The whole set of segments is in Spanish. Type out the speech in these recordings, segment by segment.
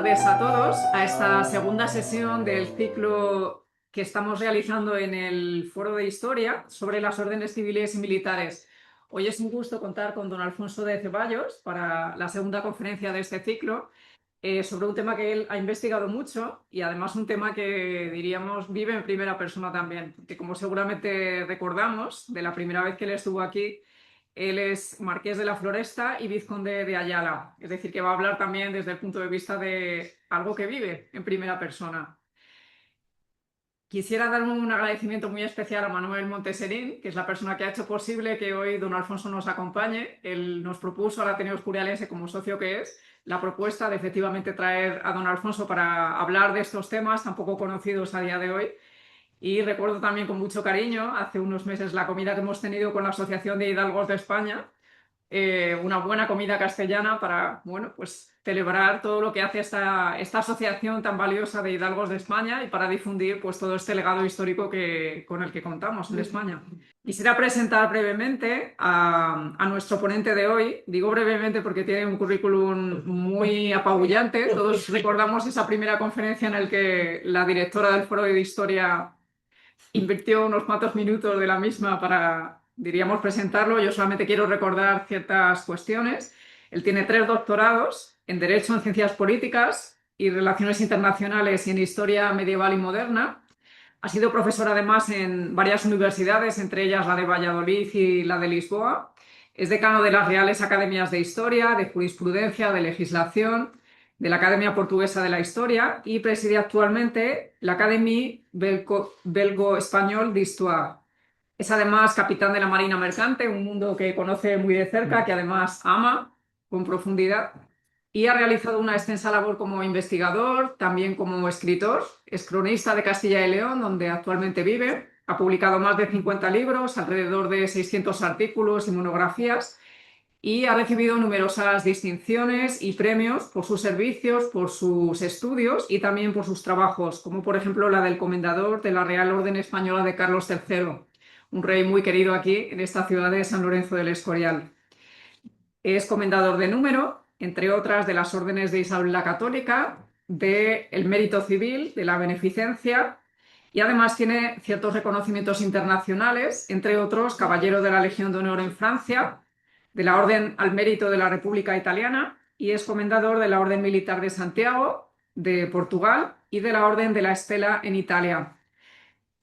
tardes a todos a esta segunda sesión del ciclo que estamos realizando en el Foro de Historia sobre las órdenes civiles y militares. Hoy es un gusto contar con don Alfonso de Ceballos para la segunda conferencia de este ciclo sobre un tema que él ha investigado mucho y además un tema que diríamos vive en primera persona también, que como seguramente recordamos de la primera vez que él estuvo aquí, él es marqués de la Floresta y vizconde de Ayala, es decir, que va a hablar también desde el punto de vista de algo que vive en primera persona. Quisiera dar un agradecimiento muy especial a Manuel Monteserín, que es la persona que ha hecho posible que hoy don Alfonso nos acompañe. Él nos propuso al Ateneo Escurialense, como socio que es, la propuesta de efectivamente traer a don Alfonso para hablar de estos temas tan poco conocidos a día de hoy. Y recuerdo también con mucho cariño, hace unos meses, la comida que hemos tenido con la Asociación de Hidalgos de España, una buena comida castellana para, bueno, pues celebrar todo lo que hace esta asociación tan valiosa de Hidalgos de España y para difundir pues todo este legado histórico con el que contamos en España. Quisiera presentar brevemente a nuestro ponente de hoy. Digo brevemente porque tiene un currículum muy apabullante. Todos recordamos esa primera conferencia en la que la directora del Foro de Historia invirtió unos cuantos minutos de la misma para, diríamos, presentarlo. Yo solamente quiero recordar ciertas cuestiones. Él tiene 3 doctorados en Derecho, en Ciencias Políticas y Relaciones Internacionales y en Historia Medieval y Moderna. Ha sido profesor además en varias universidades, entre ellas la de Valladolid y la de Lisboa. Es decano de las Reales Academias de Historia, de Jurisprudencia, de Legislación, de la Academia Portuguesa de la Historia y preside actualmente la Académie Belgo-Español d'Histoire. Es además capitán de la Marina Mercante, un mundo que conoce muy de cerca, que además ama con profundidad, y ha realizado una extensa labor como investigador, también como escritor. Es cronista de Castilla y León, donde actualmente vive. Ha publicado más de 50 libros, alrededor de 600 artículos y monografías, y ha recibido numerosas distinciones y premios por sus servicios, por sus estudios y también por sus trabajos, como por ejemplo la del Comendador de la Real Orden Española de Carlos III, un rey muy querido aquí en esta ciudad de San Lorenzo del Escorial. Es comendador de número, entre otras, de las órdenes de Isabel la Católica, del Mérito Civil, de la Beneficencia, y además tiene ciertos reconocimientos internacionales, entre otros, Caballero de la Legión de Honor en Francia, de la Orden al Mérito de la República Italiana, y es comendador de la Orden Militar de Santiago, de Portugal, y de la Orden de la Estela en Italia.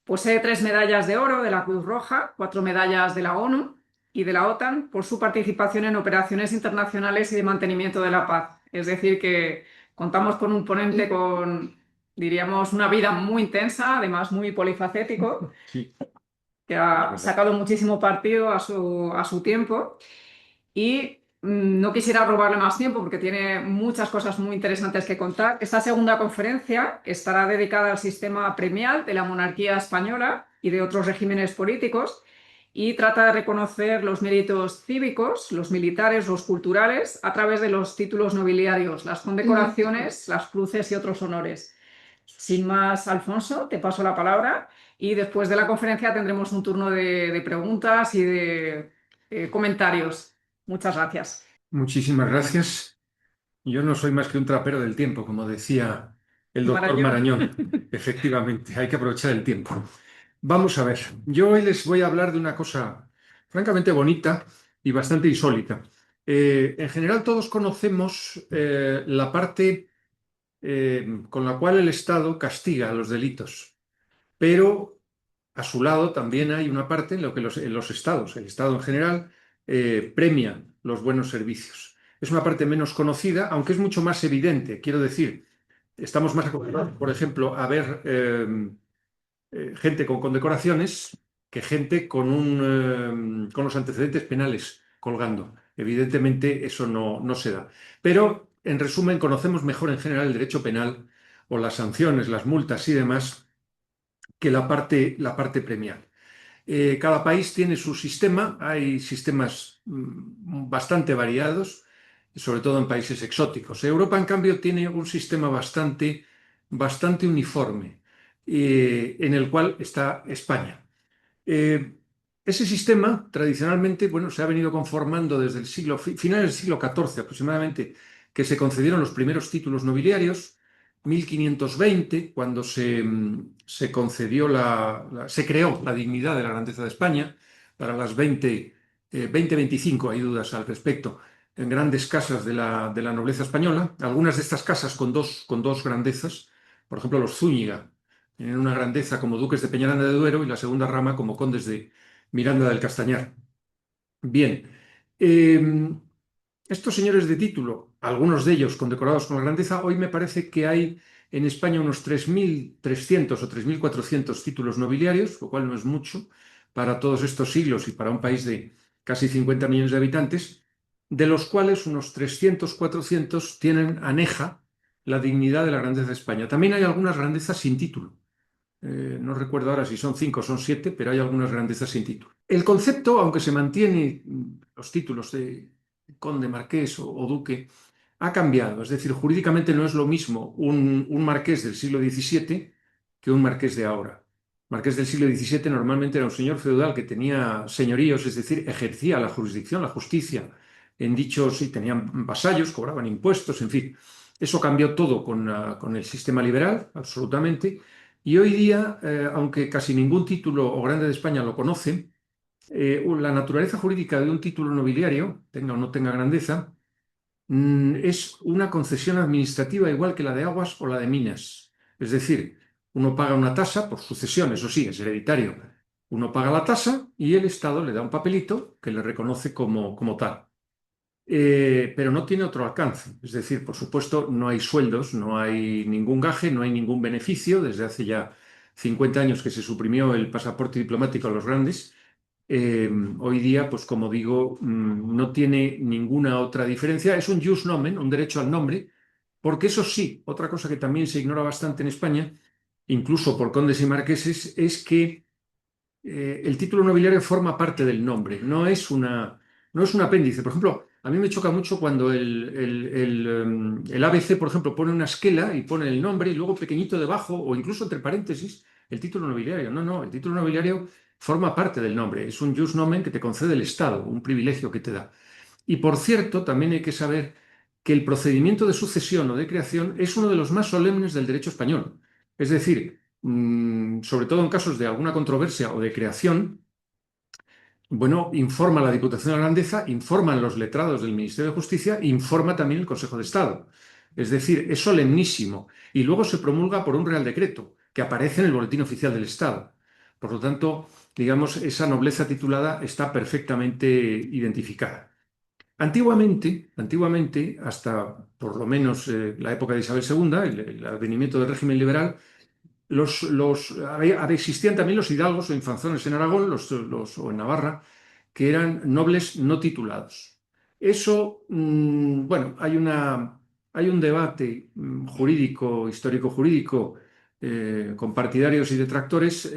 Posee 3 medallas de oro de la Cruz Roja, 4 medallas de la ONU y de la OTAN por su participación en operaciones internacionales y de mantenimiento de la paz. Es decir, que contamos con un ponente con, diríamos, una vida muy intensa, además muy polifacético, que ha sacado muchísimo partido a su tiempo. Y no quisiera robarle más tiempo porque tiene muchas cosas muy interesantes que contar. Esta segunda conferencia estará dedicada al sistema premial de la monarquía española y de otros regímenes políticos y trata de reconocer los méritos cívicos, los militares, los culturales, a través de los títulos nobiliarios, las condecoraciones, las cruces y otros honores. Sin más, Alfonso, te paso la palabra y después de la conferencia tendremos un turno de preguntas y de comentarios. Muchas gracias. Muchísimas gracias. Yo no soy más que un trapero del tiempo, como decía el doctor Marañón. Efectivamente, hay que aprovechar el tiempo. Vamos a ver, yo hoy les voy a hablar de una cosa francamente bonita y bastante insólita. En general todos conocemos la parte con la cual el Estado castiga los delitos, pero a su lado también hay una parte en la que los estados, el Estado en general, premia los buenos servicios. Es una parte menos conocida, aunque es mucho más evidente. Quiero decir, estamos más acostumbrados, por ejemplo, a ver gente con condecoraciones que gente con los antecedentes penales colgando. Evidentemente eso no se da. Pero, en resumen, conocemos mejor en general el derecho penal o las sanciones, las multas y demás que la parte premial. Cada país tiene su sistema, hay sistemas bastante variados, sobre todo en países exóticos. Europa, en cambio, tiene un sistema bastante uniforme, en el cual está España. Ese sistema, tradicionalmente, bueno, se ha venido conformando desde el finales del siglo XIV aproximadamente, que se concedieron los primeros títulos nobiliarios, 1520, cuando se concedió se creó la dignidad de la grandeza de España para las 20-25, hay dudas al respecto, en grandes casas de la nobleza española. Algunas de estas casas con dos grandezas, por ejemplo, los Zúñiga, tienen una grandeza como duques de Peñaranda de Duero y la segunda rama como condes de Miranda del Castañar. Bien, estos señores de título, algunos de ellos condecorados con la grandeza, hoy me parece que hay en España unos 3.300 o 3.400 títulos nobiliarios, lo cual no es mucho para todos estos siglos y para un país de casi 50 millones de habitantes, de los cuales unos 300, 400 tienen aneja la dignidad de la grandeza de España. También hay algunas grandezas sin título. No recuerdo ahora si son 5 o son 7, pero hay algunas grandezas sin título. El concepto, aunque se mantiene los títulos de conde, marqués o duque, ha cambiado. Es decir, jurídicamente no es lo mismo un marqués del siglo XVII que un marqués de ahora. Marqués del siglo XVII normalmente era un señor feudal que tenía señoríos, es decir, ejercía la jurisdicción, la justicia en dichos, y tenían vasallos, cobraban impuestos, en fin. Eso cambió todo con el sistema liberal, absolutamente. Y hoy día, aunque casi ningún título o grande de España lo conoce, la naturaleza jurídica de un título nobiliario, tenga o no tenga grandeza, es una concesión administrativa igual que la de aguas o la de minas. Es decir, uno paga una tasa por sucesión, eso sí, es hereditario. Uno paga la tasa y el Estado le da un papelito que le reconoce como tal. Pero no tiene otro alcance. Es decir, por supuesto, no hay sueldos, no hay ningún gaje, no hay ningún beneficio. Desde hace ya 50 años que se suprimió el pasaporte diplomático a los grandes. Hoy día, pues como digo, no tiene ninguna otra diferencia. Es un jus nomen, un derecho al nombre, porque eso sí, otra cosa que también se ignora bastante en España, incluso por condes y marqueses, es que el título nobiliario forma parte del nombre, no es un apéndice. Por ejemplo, a mí me choca mucho cuando el ABC, por ejemplo, pone una esquela y pone el nombre y luego pequeñito debajo o incluso entre paréntesis el título nobiliario. No, no, el título nobiliario forma parte del nombre, es un jus nomen que te concede el Estado, un privilegio que te da. Y por cierto, también hay que saber que el procedimiento de sucesión o de creación es uno de los más solemnes del derecho español. Es decir, sobre todo en casos de alguna controversia o de creación, bueno, informa la Diputación de la Grandeza, informan los letrados del Ministerio de Justicia, informa también el Consejo de Estado. Es decir, es solemnísimo y luego se promulga por un Real Decreto que aparece en el Boletín Oficial del Estado. Por lo tanto, digamos, esa nobleza titulada está perfectamente identificada. Antiguamente, hasta por lo menos la época de Isabel II, el advenimiento del régimen liberal, existían también los hidalgos o infanzones en Aragón o en Navarra, que eran nobles no titulados. Eso, bueno, hay un debate jurídico, histórico-jurídico, con partidarios y detractores.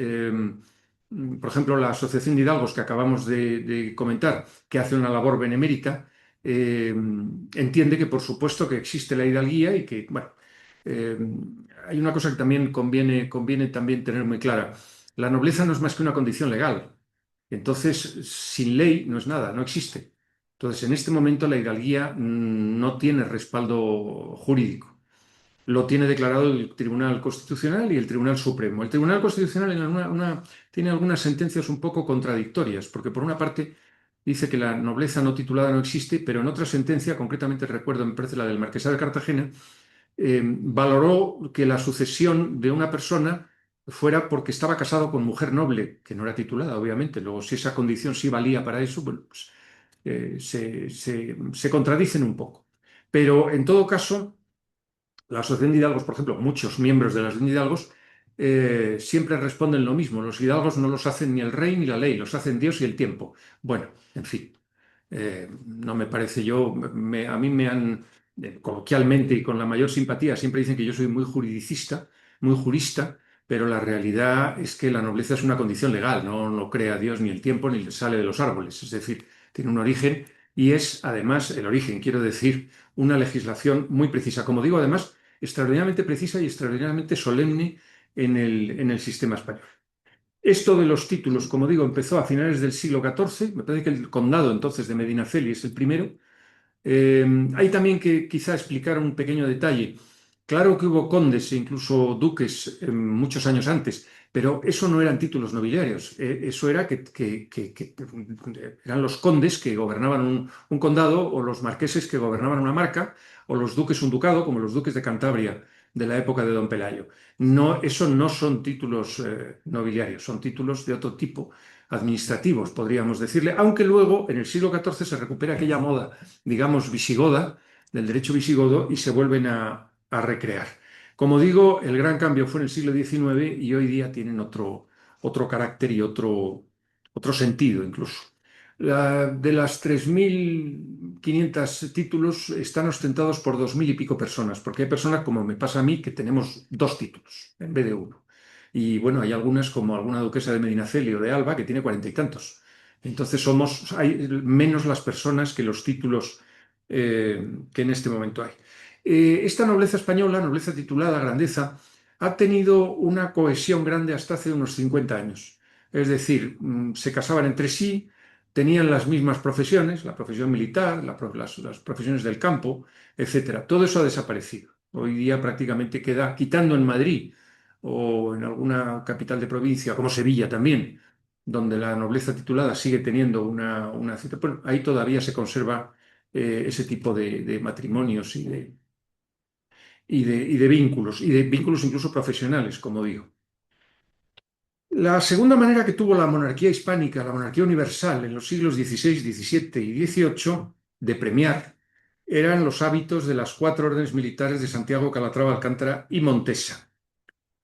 Por ejemplo, la Asociación de Hidalgos que acabamos de comentar, que hace una labor benemérita, entiende que por supuesto que existe la hidalguía y que, bueno, eh, hay una cosa que también conviene también tener muy clara. La nobleza no es más que una condición legal. Entonces, sin ley no es nada, no existe. Entonces, en este momento la hidalguía no tiene respaldo jurídico. Lo tiene declarado el Tribunal Constitucional y el Tribunal Supremo. El Tribunal Constitucional tiene algunas sentencias un poco contradictorias, porque por una parte dice que la nobleza no titulada no existe, pero en otra sentencia, concretamente recuerdo, me parece la del Marquesado de Cartagena, valoró que la sucesión de una persona fuera porque estaba casado con mujer noble, que no era titulada, obviamente. Luego, si esa condición sí valía para eso, bueno, pues se contradicen un poco. Pero en todo caso, la Asociación de Hidalgos, por ejemplo, muchos miembros de la Asociación de Hidalgos siempre responden lo mismo. Los hidalgos no los hacen ni el rey ni la ley, los hacen Dios y el tiempo. Bueno, en fin. No me parece a mí me han, coloquialmente y con la mayor simpatía, siempre dicen que yo soy muy juridicista, muy jurista, pero la realidad es que la nobleza es una condición legal, no lo crea Dios ni el tiempo ni sale de los árboles, es decir, tiene un origen y es además el origen, quiero decir, una legislación muy precisa. Como digo, además, extraordinariamente precisa y extraordinariamente solemne en el sistema español. Esto de los títulos, como digo, empezó a finales del siglo XIV. Me parece que el condado entonces de Medinaceli es el primero. Hay también que quizá explicar un pequeño detalle. Claro que hubo condes e incluso duques muchos años antes, pero eso no eran títulos nobiliarios. Eso era que eran los condes que gobernaban un condado, o los marqueses que gobernaban una marca, o los duques un ducado, como los duques de Cantabria de la época de Don Pelayo. No, eso no son títulos nobiliarios, son títulos de otro tipo, administrativos, podríamos decirle, aunque luego en el siglo XIV se recupera aquella moda, digamos, visigoda, del derecho visigodo, y se vuelven a recrear. Como digo, el gran cambio fue en el siglo XIX y hoy día tienen otro carácter y otro sentido incluso. De las 3.500 títulos están ostentados por 2.000 y pico personas, porque hay personas, como me pasa a mí, que tenemos dos títulos en vez de uno. Y bueno, hay algunas, como alguna duquesa de Medinaceli o de Alba, que tiene 40 y tantos. Entonces hay menos las personas que los títulos que en este momento hay. Esta nobleza española, nobleza titulada, grandeza, ha tenido una cohesión grande hasta hace unos 50 años. Es decir, se casaban entre sí, tenían las mismas profesiones, la profesión militar, las profesiones del campo, etcétera. Todo eso ha desaparecido. Hoy día prácticamente queda, quitando en Madrid o en alguna capital de provincia, como Sevilla también, donde la nobleza titulada sigue teniendo una cierta... Bueno, ahí todavía se conserva ese tipo de matrimonios y de vínculos incluso profesionales, como digo. La segunda manera que tuvo la monarquía hispánica, la monarquía universal, en los siglos XVI, XVII y XVIII, de premiar, eran los hábitos de las cuatro órdenes militares de Santiago, Calatrava, Alcántara y Montesa.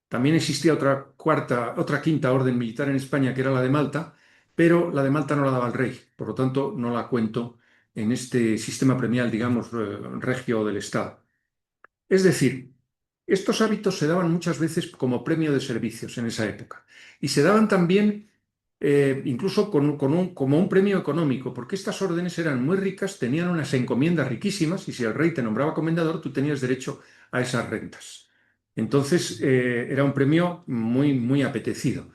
También existía otra quinta orden militar en España, que era la de Malta, pero la de Malta no la daba el rey, por lo tanto no la cuento en este sistema premial, digamos, regio del Estado. Es decir, estos hábitos se daban muchas veces como premio de servicios en esa época, y se daban también incluso como un premio económico, porque estas órdenes eran muy ricas, tenían unas encomiendas riquísimas, y si el rey te nombraba comendador, tú tenías derecho a esas rentas. Entonces, era un premio muy, muy apetecido.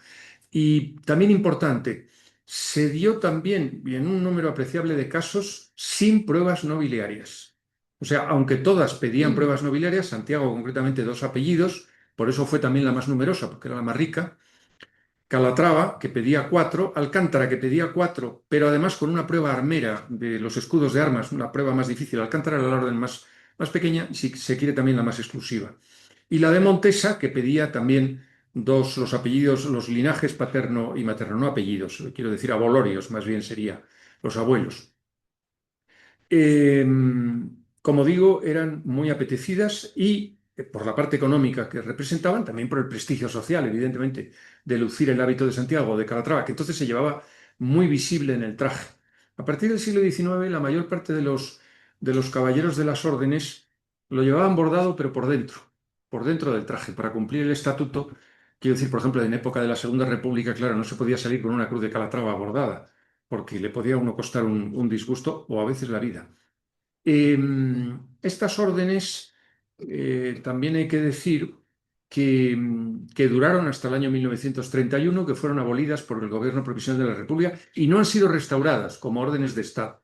Y también importante, se dio también, y en un número apreciable de casos, sin pruebas nobiliarias. O sea, aunque todas pedían pruebas nobiliarias, Santiago concretamente dos apellidos, por eso fue también la más numerosa, porque era la más rica, Calatrava, que pedía cuatro, Alcántara, que pedía cuatro, pero además con una prueba armera de los escudos de armas, una prueba más difícil. Alcántara era la orden más pequeña y, si se quiere, también la más exclusiva. Y la de Montesa, que pedía también los apellidos, los linajes paterno y materno, no apellidos, quiero decir abolorios, más bien sería los abuelos. Eh, Como digo, eran muy apetecidas y por la parte económica que representaban, también por el prestigio social, evidentemente, de lucir el hábito de Santiago o de Calatrava, que entonces se llevaba muy visible en el traje. A partir del siglo XIX, la mayor parte de los caballeros de las órdenes lo llevaban bordado, pero por dentro del traje, para cumplir el estatuto. Quiero decir, por ejemplo, en época de la Segunda República, claro, no se podía salir con una cruz de Calatrava bordada, porque le podía a uno costar un disgusto o a veces la vida. Estas órdenes, también hay que decir que duraron hasta el año 1931, que fueron abolidas por el Gobierno Provisional de la República y no han sido restauradas como órdenes de Estado.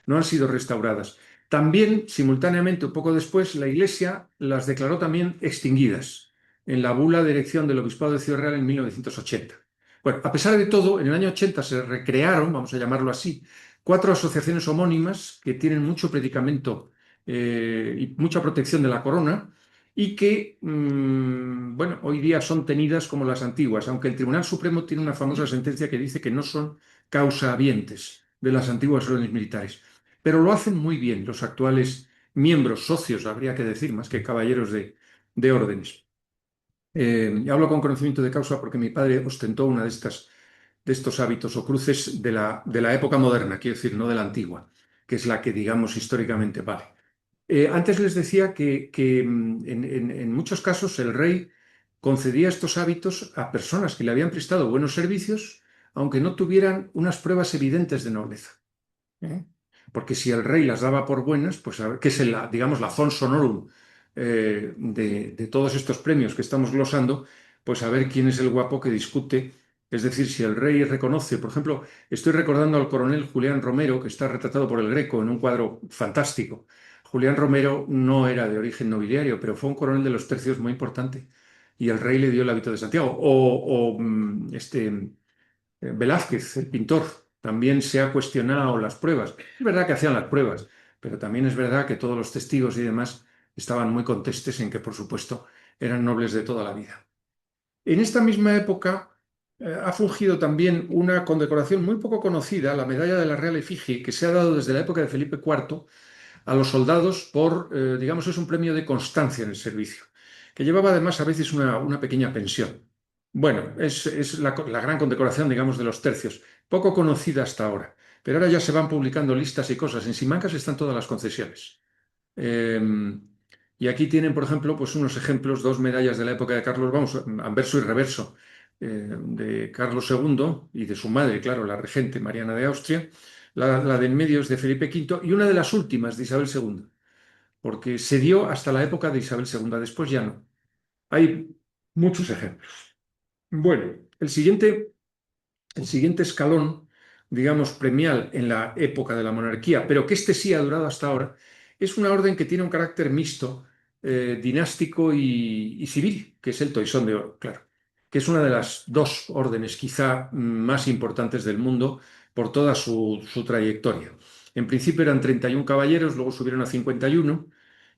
No han sido restauradas. También, simultáneamente, un poco después, la Iglesia las declaró también extinguidas en la bula de elección del Obispado de Ciudad Real en 1980. Bueno, a pesar de todo, en el año 80 se recrearon, vamos a llamarlo así, cuatro asociaciones homónimas que tienen mucho predicamento y mucha protección de la corona, y que, bueno, hoy día son tenidas como las antiguas, aunque el Tribunal Supremo tiene una famosa sentencia que dice que no son causa habientes de las antiguas órdenes militares. Pero lo hacen muy bien los actuales miembros, socios, habría que decir, más que caballeros de órdenes. Hablo con conocimiento de causa porque mi padre ostentó una de estos hábitos o cruces de la época moderna, quiero decir, no de la antigua, que es la que, digamos, históricamente vale. Antes les decía que en muchos casos el rey concedía estos hábitos a personas que le habían prestado buenos servicios, aunque no tuvieran unas pruebas evidentes de nobleza. ¿Eh? Porque si el rey las daba por buenas, pues a ver, que es digamos, la fons honorum de todos estos premios que estamos glosando, pues a ver quién es el guapo que discute. Es decir, si el rey reconoce, por ejemplo, estoy recordando al coronel Julián Romero, que está retratado por el Greco en un cuadro fantástico. Julián Romero no era de origen nobiliario, pero fue un coronel de los tercios muy importante y el rey le dio el hábito de Santiago. Velázquez, el pintor, también se ha cuestionado las pruebas. Es verdad que hacían las pruebas, pero también es verdad que todos los testigos y demás estaban muy contestes en que, por supuesto, eran nobles de toda la vida. En esta misma época ha fungido también una condecoración muy poco conocida, la Medalla de la Real Efigie, que se ha dado desde la época de Felipe IV a los soldados por, digamos, es un premio de constancia en el servicio, que llevaba además a veces una pequeña pensión. Bueno, es la gran condecoración, digamos, de los tercios, poco conocida hasta ahora, pero ahora ya se van publicando listas y cosas. En Simancas están todas las concesiones. Eh, y aquí tienen, por ejemplo, pues unos ejemplos, dos medallas de la época de Carlos, vamos, anverso y reverso, de Carlos II y de su madre, claro, la regente Mariana de Austria. La de en medio es de Felipe V y una de las últimas de Isabel II, porque se dio hasta la época de Isabel II, después ya no. Hay muchos ejemplos. Bueno, el siguiente escalón, digamos, premial en la época de la monarquía, pero que este sí ha durado hasta ahora, es una orden que tiene un carácter mixto, dinástico y civil, que es el Toisón de Oro, claro, que es una de las dos órdenes quizá más importantes del mundo por toda su trayectoria. En principio eran 31 caballeros, luego subieron a 51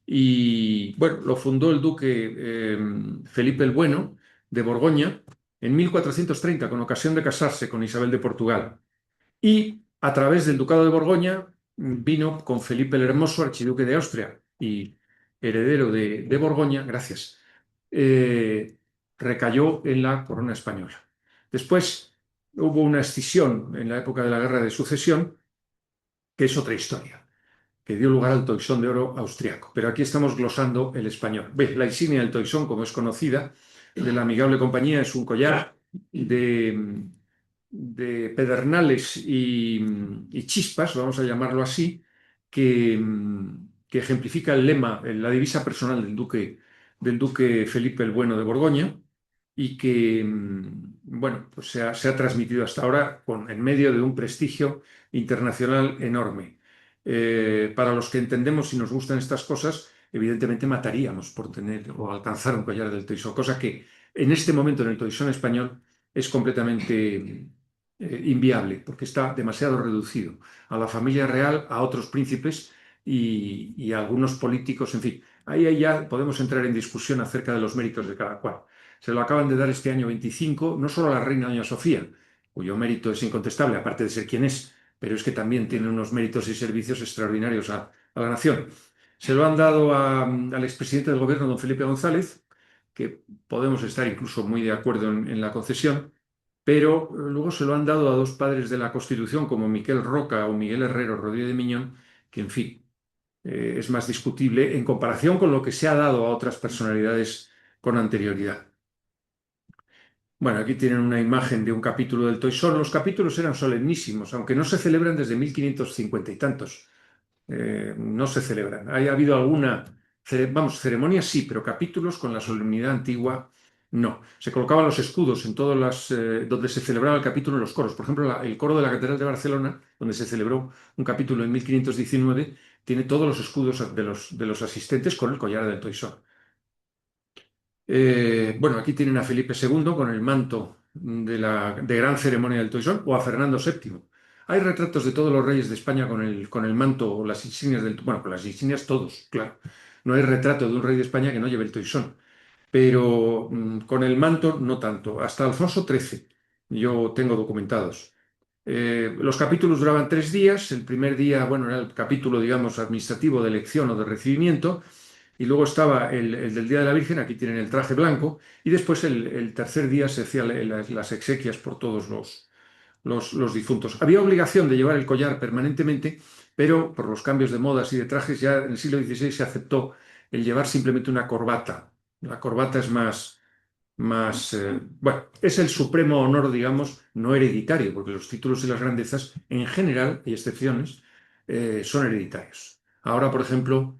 y bueno, lo fundó el duque Felipe el Bueno de Borgoña en 1430 con ocasión de casarse con Isabel de Portugal. Y a través del ducado de Borgoña vino con Felipe el Hermoso, archiduque de Austria y heredero de Borgoña, gracias, eh, recayó en la corona española. Después hubo una escisión en la época de la Guerra de Sucesión, que es otra historia, que dio lugar al toisón de oro austriaco. Pero aquí estamos glosando el español. ¿Ves? La insignia del toisón, como es conocida, de la amigable compañía, es un collar de pedernales y chispas, vamos a llamarlo así, que, que ejemplifica el lema, la divisa personal del duque Felipe el Bueno de Borgoña y que, bueno, pues se ha transmitido hasta ahora en medio de un prestigio internacional enorme. Para los que entendemos y nos gustan estas cosas, evidentemente mataríamos por tener o alcanzar un collar del Toisón, cosa que en este momento en el Toisón español es completamente inviable, porque está demasiado reducido a la familia real, a otros príncipes y a algunos políticos, en fin. Ahí ya podemos entrar en discusión acerca de los méritos de cada cual. Se lo acaban de dar este año 25, no solo a la reina doña Sofía, cuyo mérito es incontestable, aparte de ser quien es, pero es que también tiene unos méritos y servicios extraordinarios a la nación. Se lo han dado al expresidente del gobierno, don Felipe González, que podemos estar incluso muy de acuerdo en la concesión, pero luego se lo han dado a dos padres de la Constitución, como Miquel Roca o Miguel Herrero Rodríguez de Miñón, que en fin, es más discutible en comparación con lo que se ha dado a otras personalidades con anterioridad. Bueno, aquí tienen una imagen de un capítulo del Toisón. Los capítulos eran solemnísimos, aunque no se celebran desde 1550 y tantos. No se celebran. Ha habido alguna, ceremonias sí, pero capítulos con la solemnidad antigua no. Se colocaban los escudos en todas donde se celebraba el capítulo en los coros. Por ejemplo, el coro de la Catedral de Barcelona, donde se celebró un capítulo en 1519, tiene todos los escudos de los asistentes con el collar del Toisón. Bueno, aquí tienen a Felipe II con el manto de gran ceremonia del Toisón o a Fernando VII. Hay retratos de todos los reyes de España con el manto o las insignias bueno, con las insignias todos, claro. No hay retrato de un rey de España que no lleve el Toisón, pero con el manto no tanto. Hasta Alfonso XIII yo tengo documentados. Los capítulos duraban 3 días. El primer día, bueno, era el capítulo, digamos, administrativo de elección o de recibimiento. Y luego estaba el del Día de la Virgen, aquí tienen el traje blanco, y después el tercer día se hacían las exequias por todos los difuntos. Había obligación de llevar el collar permanentemente, pero por los cambios de modas y de trajes ya en el siglo XVI se aceptó el llevar simplemente una corbata. La corbata es bueno, es el supremo honor, digamos, no hereditario, porque los títulos y las grandezas, en general, hay excepciones, son hereditarios. Ahora, por ejemplo,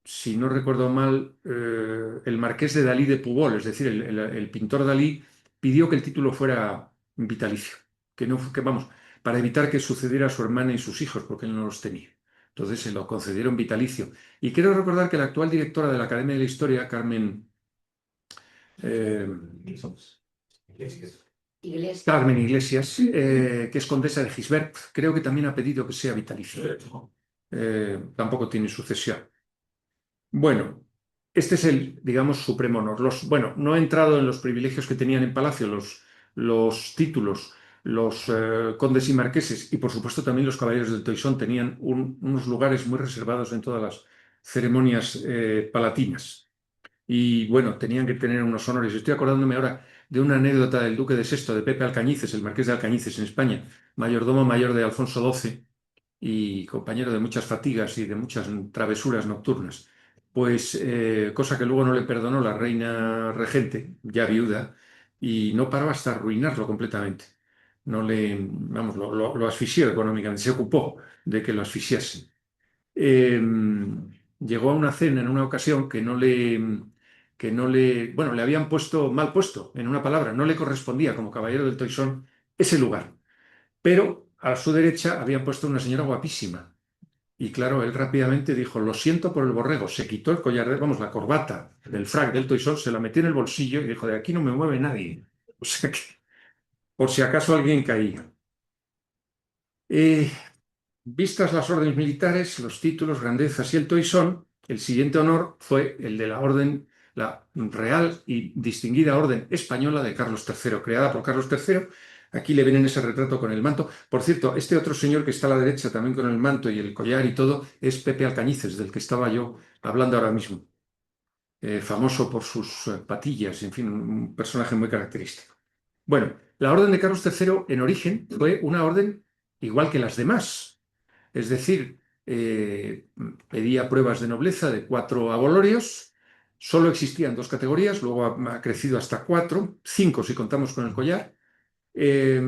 si no recuerdo mal, el marqués de Dalí de Pubol, es decir, el pintor Dalí, pidió que el título fuera vitalicio, que no, que vamos, para evitar que sucediera a su hermana y sus hijos, porque él no los tenía. Entonces se lo concedieron vitalicio. Y quiero recordar que la actual directora de la Academia de la Historia, eh, Carmen Iglesias, que es condesa de Gisbert, creo que también ha pedido que sea vitalicio. Tampoco tiene sucesión. Bueno, este es el, digamos, supremo honor. Bueno, no he entrado en los privilegios que tenían en Palacio, los títulos, los condes y marqueses, y por supuesto también los caballeros del Toisón tenían unos lugares muy reservados en todas las ceremonias palatinas. Y bueno, tenían que tener unos honores. Estoy acordándome ahora de una anécdota del duque de Sexto, de Pepe Alcañices, el marqués de Alcañices en España, mayordomo mayor de Alfonso XII y compañero de muchas fatigas y de muchas travesuras nocturnas. Pues cosa que luego no le perdonó la reina regente, ya viuda, y no paró hasta arruinarlo completamente. No le, vamos, lo asfixió económicamente, se ocupó de que lo asfixiase. Eh, Llegó a una cena en una ocasión bueno, le habían puesto mal puesto, en una palabra, no le correspondía como caballero del Toisón ese lugar. Pero a su derecha habían puesto una señora guapísima. Y claro, él rápidamente dijo, lo siento por el borrego. Se quitó el collar, vamos, la corbata del frac del Toisón, se la metió en el bolsillo y dijo, de aquí no me mueve nadie. O sea que, por si acaso alguien caía. Eh, Vistas las órdenes militares, los títulos, grandezas y el toisón, el siguiente honor fue el de la orden, la Real y Distinguida Orden Española de Carlos III, creada por Carlos III. Aquí le ven en ese retrato con el manto. Por cierto, este otro señor que está a la derecha también con el manto y el collar y todo es Pepe Alcañices, del que estaba yo hablando ahora mismo. Famoso por sus patillas, en fin, un personaje muy característico. Bueno, la orden de Carlos III en origen fue una orden igual que las demás, es decir, pedía pruebas de nobleza de 4 abolorios, solo existían 2 categorías, luego ha crecido hasta 4, 5 si contamos con el collar, eh,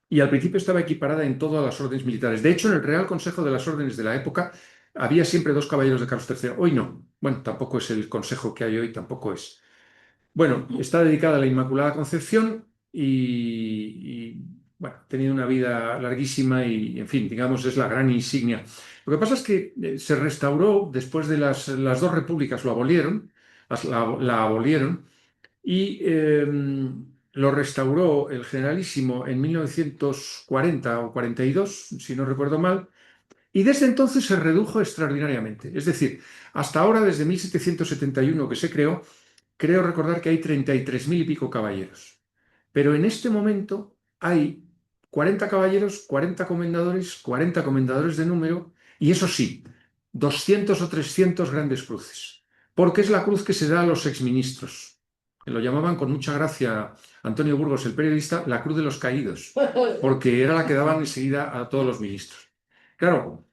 y al principio estaba equiparada en todas las órdenes militares. De hecho, en el Real Consejo de las Órdenes de la época había siempre 2 caballeros de Carlos III. Hoy no. Bueno, tampoco es el consejo que hay hoy, tampoco es. Bueno, está dedicada a la Inmaculada Concepción bueno, ha tenido una vida larguísima y, en fin, digamos, es la gran insignia. Lo que pasa es que se restauró después de las 2 repúblicas, lo abolieron, la abolieron y lo restauró el generalísimo en 1940 o 42, si no recuerdo mal, y desde entonces se redujo extraordinariamente. Es decir, hasta ahora, desde 1771 que se creó, creo recordar que hay 33.000 y pico caballeros. Pero en este momento hay 40 caballeros, 40 comendadores de número, y eso sí, 200 o 300 grandes cruces, porque es la cruz que se da a los exministros. Lo llamaban con mucha gracia Antonio Burgos, el periodista, la cruz de los caídos, porque era la que daban enseguida a todos los ministros. Claro,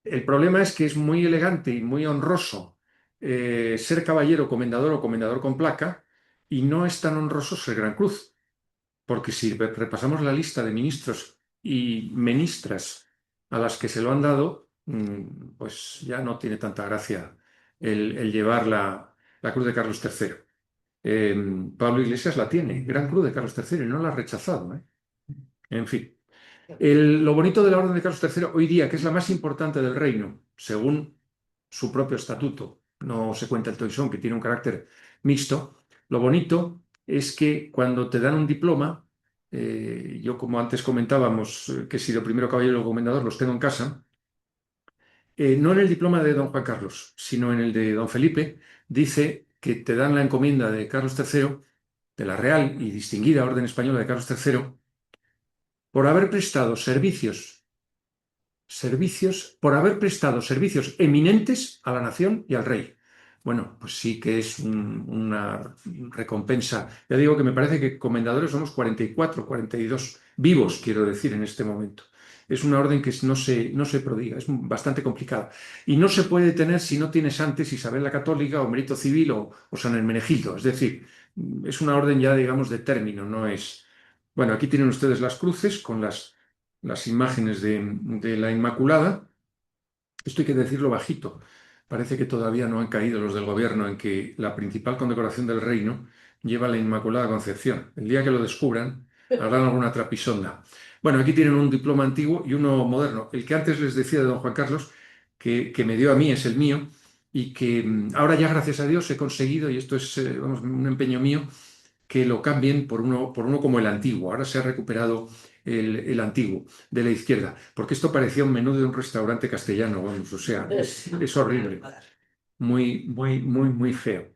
el problema es que es muy elegante y muy honroso ser caballero, comendador o comendador con placa, y no es tan honroso ser Gran Cruz, porque si repasamos la lista de ministros y ministras a las que se lo han dado, pues ya no tiene tanta gracia el llevar la Cruz de Carlos III. Pablo Iglesias la tiene, Gran Cruz de Carlos III, y no la ha rechazado, ¿eh? En fin. Lo bonito de la Orden de Carlos III hoy día, que es la más importante del reino, según su propio estatuto, no se cuenta el Toisón, que tiene un carácter mixto, lo bonito es que cuando te dan un diploma, yo como antes comentábamos, que he sido primero caballero y comendador, los tengo en casa, no en el diploma de don Juan Carlos, sino en el de don Felipe, dice que te dan la encomienda de Carlos III, de la Real y Distinguida Orden Española de Carlos III, por haber prestado por haber prestado servicios eminentes a la nación y al rey. Bueno, pues sí que es una recompensa. Ya digo que me parece que comendadores somos 44, 42 vivos, quiero decir, en este momento. Es una orden que no se prodiga, es bastante complicada. Y no se puede tener si no tienes antes Isabel la Católica o Mérito Civil o San Hermenegildo. Es decir, es una orden ya, digamos, de término, no es... Bueno, aquí tienen ustedes las cruces con las imágenes de la Inmaculada. Esto hay que decirlo bajito. Parece que todavía no han caído los del gobierno en que la principal condecoración del reino lleva la Inmaculada Concepción. El día que lo descubran, harán alguna trapisonda. Bueno, aquí tienen un diploma antiguo y uno moderno. El que antes les decía de don Juan Carlos, que me dio a mí, es el mío, y que ahora ya, gracias a Dios, he conseguido, y esto es vamos, un empeño mío, que lo cambien por uno como el antiguo. Ahora se ha recuperado el antiguo de la izquierda, porque esto parecía un menú de un restaurante castellano, vamos, o sea, es horrible, muy, muy, muy, muy feo,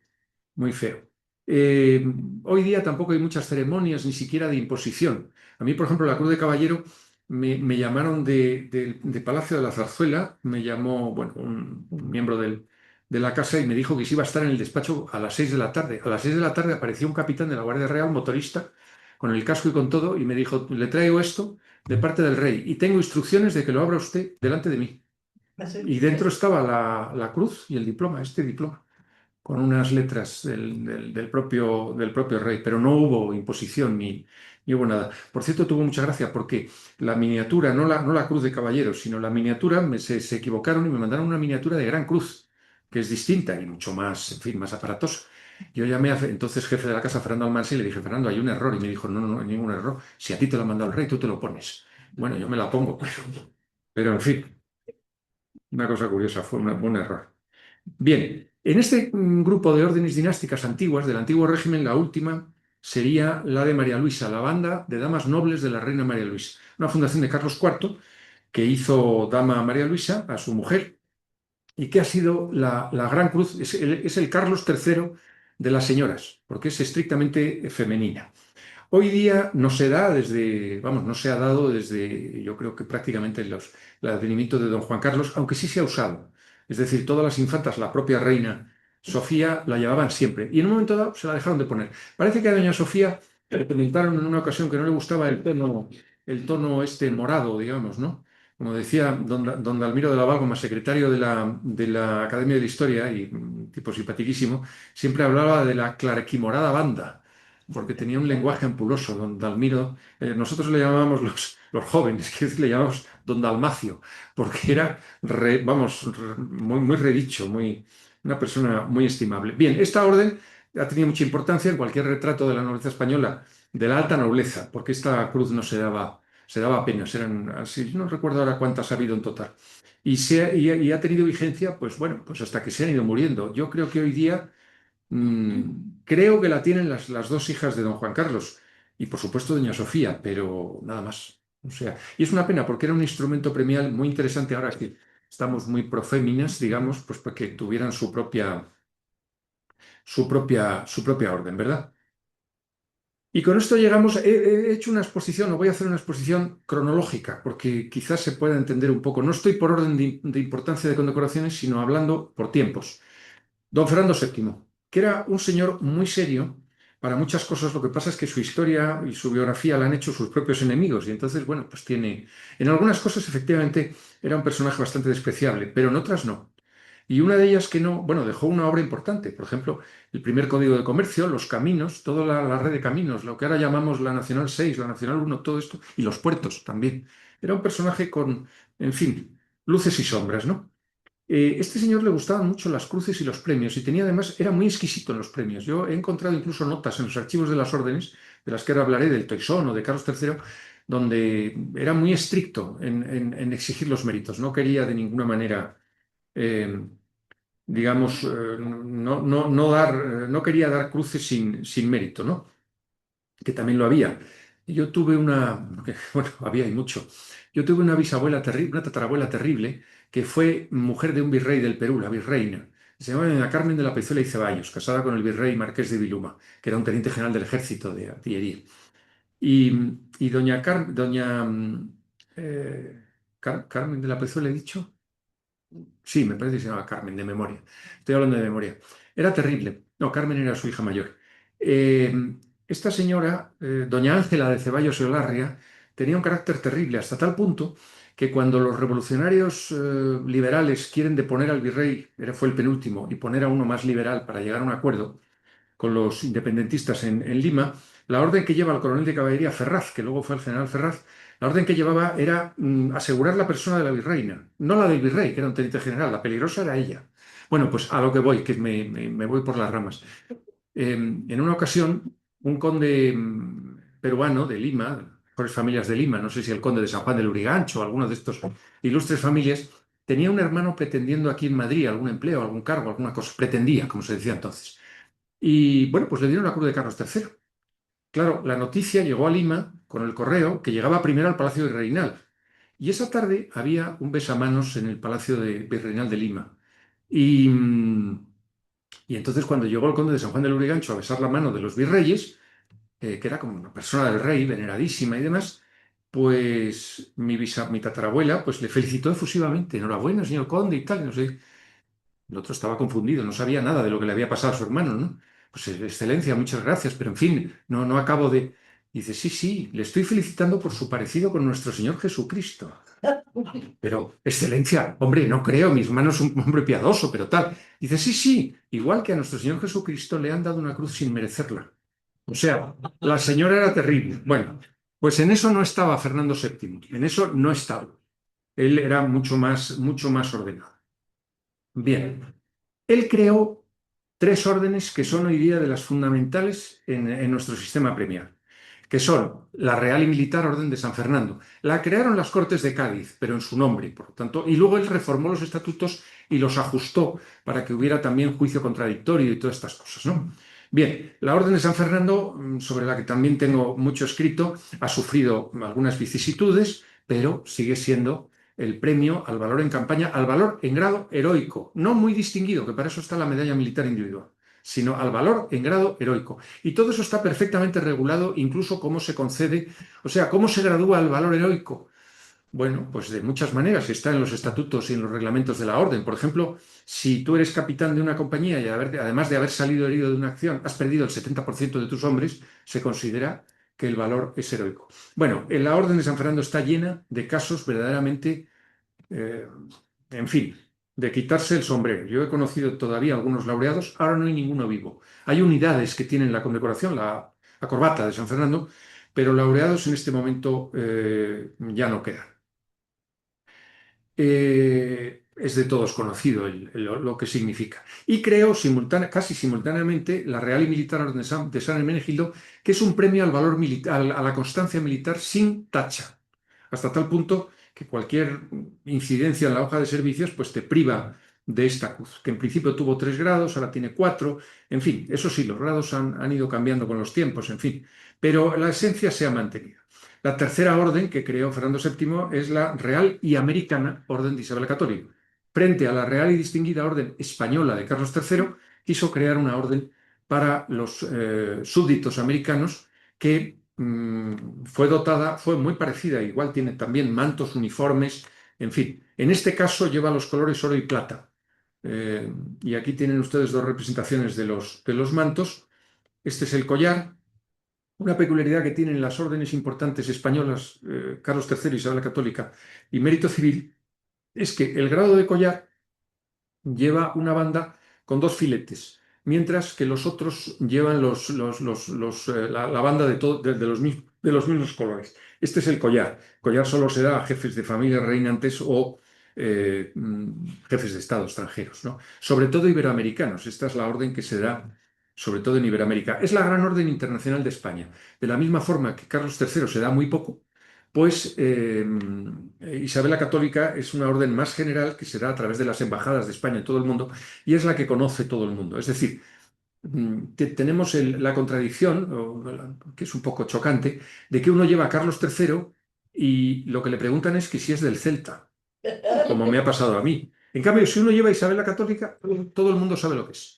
muy feo. Eh, Hoy día tampoco hay muchas ceremonias, ni siquiera de imposición. A mí, por ejemplo, la Cruz de Caballero me llamaron de Palacio de la Zarzuela, me llamó, bueno, un miembro de la casa y me dijo que si iba a estar en el despacho a las 6 de la tarde. A las 6 de la tarde apareció un capitán de la Guardia Real, motorista, con el casco y con todo, y me dijo, le traigo esto de parte del rey y tengo instrucciones de que lo abra usted delante de mí. Y dentro estaba la cruz y el diploma, este diploma con unas letras del propio rey, pero no hubo imposición ni hubo nada. Por cierto, tuvo mucha gracia porque la miniatura, no la cruz de caballero, sino la miniatura, se equivocaron y me mandaron una miniatura de gran cruz, que es distinta y mucho más, en fin, más aparatosa. Yo llamé a entonces jefe de la casa, Fernando Almansi, y le dije, Fernando, hay un error. Y me dijo, no, no, no hay ningún error. Si a ti te lo ha mandado el rey, tú te lo pones. Bueno, yo me la pongo, pero en fin, una cosa curiosa, fue un error. Bien, en este grupo de órdenes dinásticas antiguas del antiguo régimen, la última sería la de María Luisa, la banda de damas nobles de la reina María Luisa, una fundación de Carlos IV que hizo dama a María Luisa, a su mujer, y que ha sido la gran cruz, es el Carlos III de las señoras, porque es estrictamente femenina. Hoy día no se da desde, vamos, no se ha dado desde, yo creo que prácticamente el advenimiento de don Juan Carlos, aunque sí se ha usado. Es decir, todas las infantas, la propia reina Sofía, la llevaban siempre. Y en un momento dado se la dejaron de poner. Parece que a doña Sofía le comentaron en una ocasión que no le gustaba el tono este morado, digamos, ¿no? Como decía don Dalmiro de la Válgoma, secretario de la Academia de la Historia y tipo simpatiquísimo, siempre hablaba de la clarquimorada banda porque tenía un lenguaje ampuloso, don Dalmiro. Nosotros le llamábamos los jóvenes, que le llamamos don Dalmacio, porque era, vamos, muy, muy redicho, una persona muy estimable. Bien, esta orden ha tenido mucha importancia en cualquier retrato de la nobleza española, de la alta nobleza, porque esta cruz no se daba apenas, eran así, no recuerdo ahora cuántas ha habido en total. Y ha tenido vigencia, pues bueno, pues hasta que se han ido muriendo. Yo creo que hoy día creo que la tienen las dos hijas de don Juan Carlos y por supuesto doña Sofía, pero nada más. O sea, y es una pena porque era un instrumento premial muy interesante ahora que estamos muy proféminas, digamos, pues para que tuvieran su propia orden, ¿verdad? Y con esto llegamos, he hecho una exposición, o voy a hacer una exposición cronológica, porque quizás se pueda entender un poco. No estoy por orden de importancia de condecoraciones, sino hablando por tiempos. Don Fernando VII, que era un señor muy serio para muchas cosas, lo que pasa es que su historia y su biografía la han hecho sus propios enemigos y entonces, bueno, pues tiene... En algunas cosas efectivamente era un personaje bastante despreciable, pero en otras no. Y una de ellas que no, bueno, dejó una obra importante, por ejemplo, el primer código de comercio, los caminos, toda la red de caminos, lo que ahora llamamos la Nacional 6, la Nacional 1, todo esto, y los puertos también. Era un personaje con, en fin, luces y sombras, ¿no? Este señor le gustaban mucho las cruces y los premios y tenía además, era muy exquisito en los premios. Yo he encontrado incluso notas en los archivos de las órdenes, de las que ahora hablaré, del Toisón o de Carlos III, donde era muy estricto en exigir los méritos. No quería de ninguna manera, eh, digamos, no quería dar cruces sin mérito, ¿no? Que también lo había. Yo tuve bueno, había y mucho. Yo tuve una bisabuela terrible, una tatarabuela terrible, que fue mujer de un virrey del Perú, la virreina. Se llamaba doña Carmen de la Pezuela y Ceballos, casada con el virrey Marqués de Viluma, que era un teniente general del ejército de artillería. Y, y Carmen de la Pezuela, he dicho. Sí, me parece que se llamaba Carmen, de memoria. Estoy hablando de memoria. Era terrible. No, Carmen era su hija mayor. Eh, Esta señora, doña Ángela de Ceballos y Olarria, tenía un carácter terrible, hasta tal punto que cuando los revolucionarios liberales quieren deponer al virrey, fue el penúltimo, y poner a uno más liberal para llegar a un acuerdo, con los independentistas en Lima, la orden que lleva el coronel de caballería Ferraz, que luego fue el general Ferraz, la orden que llevaba era asegurar la persona de la virreina, no la del virrey, que era un teniente general, la peligrosa era ella. Bueno, pues a lo que voy, que me voy por las ramas. En una ocasión, un conde peruano de Lima, mejores familias de Lima, no sé si el conde de San Juan de Lurigancho o alguno de estos ilustres familias, tenía un hermano pretendiendo aquí en Madrid algún empleo, algún cargo, alguna cosa, pretendía, como se decía entonces. Y bueno, pues le dieron la cruz de Carlos III. Claro, la noticia llegó a Lima con el correo que llegaba primero al Palacio Virreinal. Y esa tarde había un besamanos en el Palacio Virreinal de Lima. Y, y entonces cuando llegó el conde de San Juan de Lurigancho a besar la mano de los virreyes, que era como una persona del rey, veneradísima y demás, pues mi tatarabuela pues le felicitó efusivamente. Enhorabuena, señor conde y tal, no sé. El otro estaba confundido, no sabía nada de lo que le había pasado a su hermano, ¿no? Pues, excelencia, muchas gracias, pero en fin, no acabo de... Dice, sí, sí, le estoy felicitando por su parecido con nuestro Señor Jesucristo. Pero, excelencia, hombre, no creo, mi hermano es un hombre piadoso, pero tal. Dice, sí, sí, igual que a nuestro Señor Jesucristo le han dado una cruz sin merecerla. O sea, la señora era terrible. Bueno, pues en eso no estaba Fernando VII, en eso no estaba. Él era mucho más ordenado. Bien, él creó tres órdenes que son hoy día de las fundamentales en nuestro sistema premiar, que son la Real y Militar Orden de San Fernando. La crearon las Cortes de Cádiz, pero en su nombre, por lo tanto, y luego él reformó los estatutos y los ajustó para que hubiera también juicio contradictorio y todas estas cosas, ¿no? Bien, la Orden de San Fernando, sobre la que también tengo mucho escrito, ha sufrido algunas vicisitudes, pero sigue siendo el premio al valor en campaña, al valor en grado heroico, no muy distinguido, que para eso está la medalla militar individual, sino al valor en grado heroico. Y todo eso está perfectamente regulado, incluso cómo se concede, o sea, cómo se gradúa el valor heroico. Bueno, pues de muchas maneras, está en los estatutos y en los reglamentos de la orden. Por ejemplo, si tú eres capitán de una compañía y además de haber salido herido de una acción, has perdido el 70% de tus hombres, se considera que el valor es heroico. Bueno, en la Orden de San Fernando está llena de casos verdaderamente, eh, en fin, de quitarse el sombrero. Yo he conocido todavía algunos laureados, ahora no hay ninguno vivo. Hay unidades que tienen la condecoración, la corbata de San Fernando, pero laureados en este momento ya no quedan. Es de todos conocido lo que significa. Y creó casi simultáneamente la Real y Militar Orden de San Hermenegildo, que es un premio al valor militar, a la constancia militar sin tacha, hasta tal punto que cualquier incidencia en la hoja de servicios pues te priva de esta cruz, que en principio tuvo 3 grados, ahora tiene 4, en fin, eso sí, los grados han ido cambiando con los tiempos, en fin, pero la esencia se ha mantenido. La tercera orden que creó Fernando VII es la Real y Americana Orden de Isabel la Católica. Frente a la Real y Distinguida Orden Española de Carlos III, quiso crear una orden para los súbditos americanos que fue muy parecida, igual tiene también mantos, uniformes, en fin. En este caso lleva los colores oro y plata. Y aquí tienen ustedes dos representaciones de los mantos. Este es el collar. Una peculiaridad que tienen las órdenes importantes españolas, Carlos III, Isabel la Católica y Mérito Civil, es que el grado de collar lleva una banda con 2 filetes, mientras que los otros llevan la banda de los mismos colores. Este es el collar. El collar solo se da a jefes de familia reinantes o jefes de Estado extranjeros, ¿no? Sobre todo iberoamericanos. Esta es la orden que se da sobre todo en Iberoamérica. Es la Gran Orden Internacional de España. De la misma forma que Carlos III se da muy poco, pues Isabel la Católica es una orden más general que se da a través de las embajadas de España en todo el mundo y es la que conoce todo el mundo. Es decir, tenemos la contradicción, que es un poco chocante, de que uno lleva a Carlos III y lo que le preguntan es que si es del Celta, como me ha pasado a mí. En cambio, si uno lleva a Isabel la Católica, todo el mundo sabe lo que es.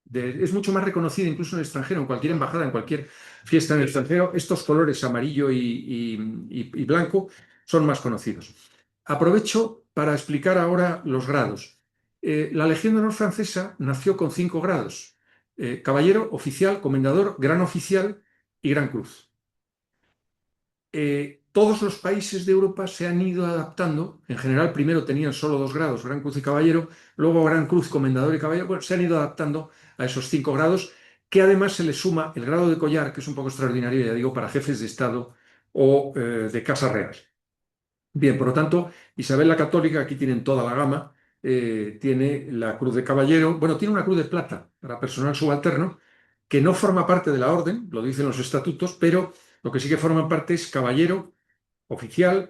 Es mucho más reconocida incluso en el extranjero, en cualquier embajada, en cualquier fiesta en el extranjero. Estos colores amarillo y blanco son más conocidos. Aprovecho para explicar ahora los grados. La Legión de Honor francesa nació con 5 grados. Caballero, oficial, comendador, gran oficial y gran cruz. Todos los países de Europa se han ido adaptando. En general, primero tenían solo 2 grados, Gran Cruz y Caballero, luego Gran Cruz, Comendador y Caballero. Bueno, se han ido adaptando a esos 5 grados, que además se les suma el grado de collar, que es un poco extraordinario, ya digo, para jefes de Estado o de Casa Real. Bien, por lo tanto, Isabel la Católica, aquí tienen toda la gama, tiene la Cruz de Caballero, bueno, tiene una Cruz de Plata para personal subalterno, que no forma parte de la orden, lo dicen los estatutos, pero Lo que sí que forman parte es caballero, oficial,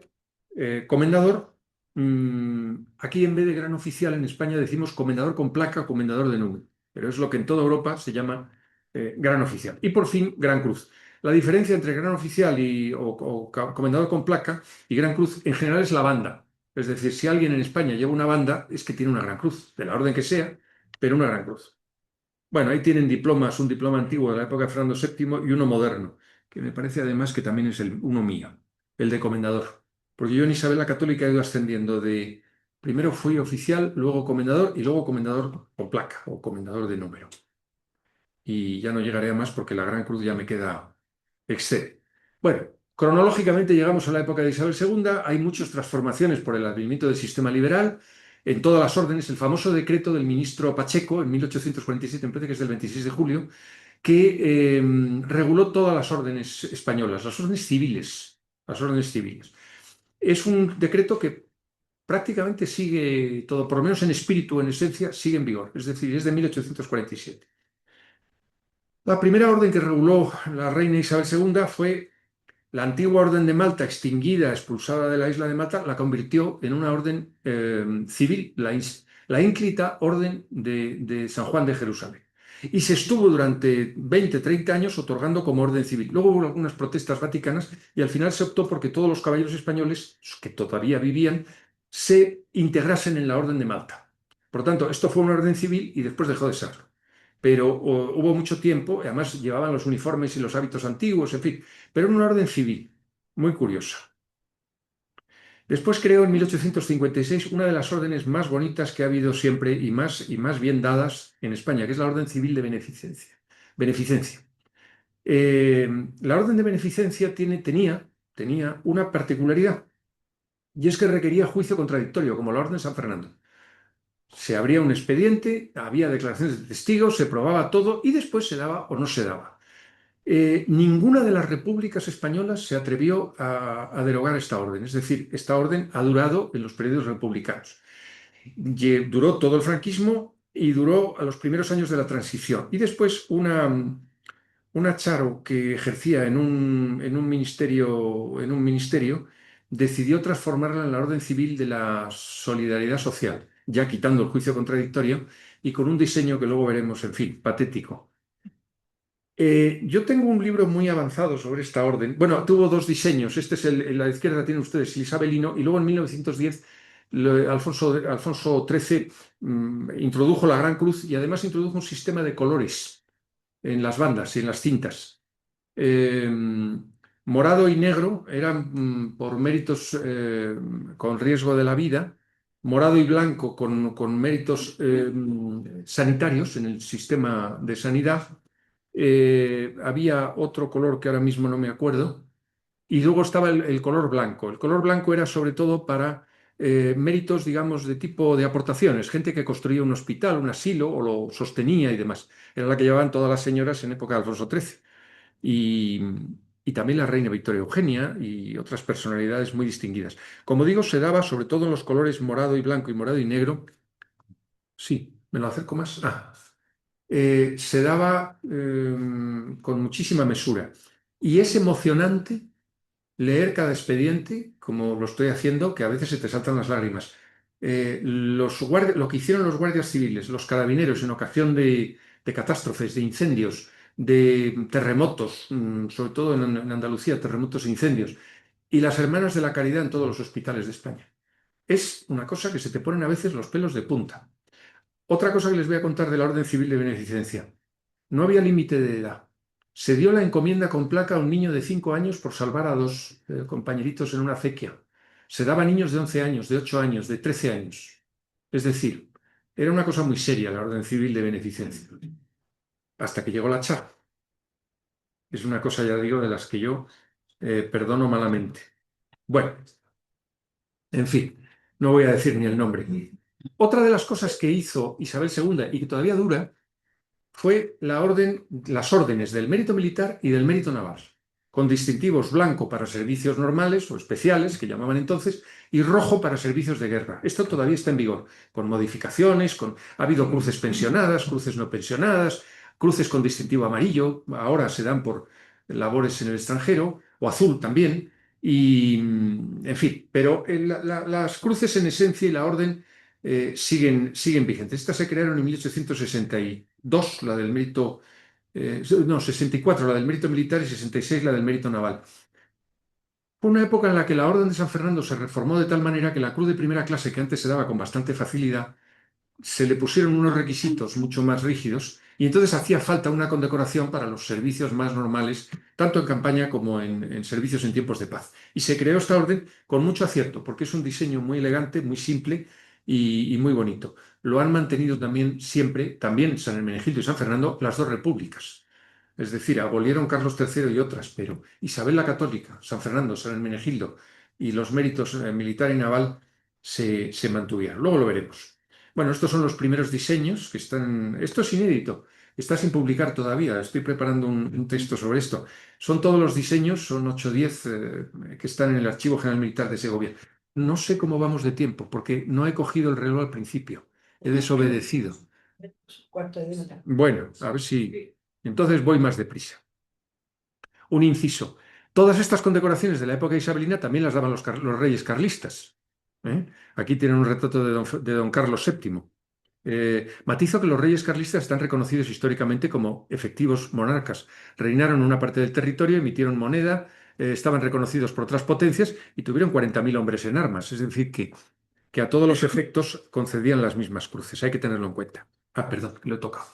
comendador. Aquí en vez de gran oficial en España decimos comendador con placa o comendador de número, pero es lo que en toda Europa se llama gran oficial. Y por fin, gran cruz. La diferencia entre gran oficial o comendador con placa y gran cruz en general es la banda. Es decir, si alguien en España lleva una banda, es que tiene una gran cruz, de la orden que sea, pero una gran cruz. Bueno, ahí tienen diplomas, un diploma antiguo de la época de Fernando VII y uno moderno, que me parece además que también es uno mío, el de comendador. Porque yo en Isabel la Católica he ido ascendiendo de, primero fui oficial, luego comendador y luego comendador con placa o comendador de número. Y ya no llegaré a más porque la Gran Cruz ya me queda excede. Bueno, cronológicamente llegamos a la época de Isabel II, hay muchas transformaciones por el advenimiento del sistema liberal en todas las órdenes. El famoso decreto del ministro Pacheco en 1847, me parece que es del 26 de julio, que reguló todas las órdenes españolas, las órdenes civiles, las órdenes civiles. Es un decreto que prácticamente sigue todo, por lo menos en espíritu, en esencia, sigue en vigor, es decir, es de 1847. La primera orden que reguló la reina Isabel II fue la antigua orden de Malta, extinguida, expulsada de la isla de Malta, la convirtió en una orden civil, la ínclita Orden de San Juan de Jerusalén. Y se estuvo durante 20, 30 años otorgando como orden civil. Luego hubo algunas protestas vaticanas y al final se optó porque todos los caballeros españoles, que todavía vivían, se integrasen en la Orden de Malta. Por lo tanto, esto fue una orden civil y después dejó de serlo. Pero hubo mucho tiempo, además llevaban los uniformes y los hábitos antiguos, en fin, pero era una orden civil, muy curiosa. Después creó en 1856 una de las órdenes más bonitas que ha habido siempre y más bien dadas en España, que es la Orden Civil de Beneficencia. La Orden de Beneficencia tenía una particularidad, y es que requería juicio contradictorio, como la Orden San Fernando. Se abría un expediente, había declaraciones de testigos, se probaba todo y después se daba o no se daba. Ninguna de las repúblicas españolas se atrevió a derogar esta orden, es decir, esta orden ha durado en los periodos republicanos. Duró todo el franquismo y duró a los primeros años de la transición. Y después una Charo que ejercía en un ministerio decidió transformarla en la Orden Civil de la Solidaridad Social, ya quitando el juicio contradictorio y con un diseño que luego veremos, en fin, patético. Yo tengo un libro muy avanzado sobre esta orden. Bueno, tuvo dos diseños. Este es en la izquierda tienen ustedes el isabelino y luego en 1910 Alfonso XIII introdujo la Gran Cruz y además introdujo un sistema de colores en las bandas y en las cintas. Morado y negro eran por méritos con riesgo de la vida, morado y blanco con méritos sanitarios en el sistema de sanidad. Había otro color que ahora mismo no me acuerdo, y luego estaba el color blanco. El color blanco era sobre todo para méritos, digamos, de tipo de aportaciones, gente que construía un hospital, un asilo o lo sostenía y demás. Era la que llevaban todas las señoras en época de Alfonso XIII. Y, y también la reina Victoria Eugenia y otras personalidades muy distinguidas. Como digo, se daba sobre todo en los colores morado y blanco y morado y negro. Sí, me lo acerco más. Se daba con muchísima mesura. Y es emocionante leer cada expediente, como lo estoy haciendo, que a veces se te saltan las lágrimas. Lo que hicieron los guardias civiles, los carabineros en ocasión de catástrofes, de incendios, de terremotos, sobre todo en Andalucía, terremotos e incendios, y las hermanas de la caridad en todos los hospitales de España. Es una cosa que se te ponen a veces los pelos de punta. Otra cosa que les voy a contar de la Orden Civil de Beneficencia. No había límite de edad. Se dio la encomienda con placa a un niño de 5 años por salvar a dos compañeritos en una acequia. Se daba a niños de 11 años, de 8 años, de 13 años. Es decir, era una cosa muy seria la Orden Civil de Beneficencia. Hasta que llegó la Char. Es una cosa, ya digo, de las que yo perdono malamente. Bueno, en fin, no voy a decir ni el nombre. Otra de las cosas que hizo Isabel II y que todavía dura fue las órdenes del mérito militar y del mérito naval, con distintivos blanco para servicios normales o especiales, que llamaban entonces, y rojo para servicios de guerra. Esto todavía está en vigor, con modificaciones, ha habido cruces pensionadas, cruces no pensionadas, cruces con distintivo amarillo, ahora se dan labores en el extranjero, o azul también, y en fin, pero las cruces en esencia y la orden siguen vigentes. Estas se crearon en 1862, la del mérito, no, 64, la del mérito militar, y 66, la del mérito naval. Fue una época en la que la Orden de San Fernando se reformó de tal manera que la cruz de primera clase, que antes se daba con bastante facilidad, se le pusieron unos requisitos mucho más rígidos y entonces hacía falta una condecoración para los servicios más normales, tanto en campaña como en servicios en tiempos de paz. Y se creó esta orden con mucho acierto, porque es un diseño muy elegante, muy simple y muy bonito. Lo han mantenido también siempre, también San Hermenegildo y San Fernando, las dos repúblicas. Es decir, abolieron Carlos III y otras, pero Isabel la Católica, San Fernando, San Hermenegildo y los méritos militar y naval se mantuvieron. Luego lo veremos. Bueno, estos son los primeros diseños que están. Esto es inédito, está sin publicar todavía. Estoy preparando un texto sobre esto. Son todos los diseños, son 8 o 10 que están en el Archivo General Militar de Segovia. No sé cómo vamos de tiempo, porque no he cogido el reloj al principio. He desobedecido. Bueno, a ver si. Entonces voy más deprisa. Un inciso. Todas estas condecoraciones de la época isabelina también las daban los reyes carlistas. ¿Eh? Aquí tienen un retrato de don Carlos VII. Matizo que los reyes carlistas están reconocidos históricamente como efectivos monarcas. Reinaron en una parte del territorio, emitieron moneda, estaban reconocidos por otras potencias y tuvieron 40.000 hombres en armas. Es decir, que a todos los efectos concedían las mismas cruces. Hay que tenerlo en cuenta. Ah, perdón, lo he tocado.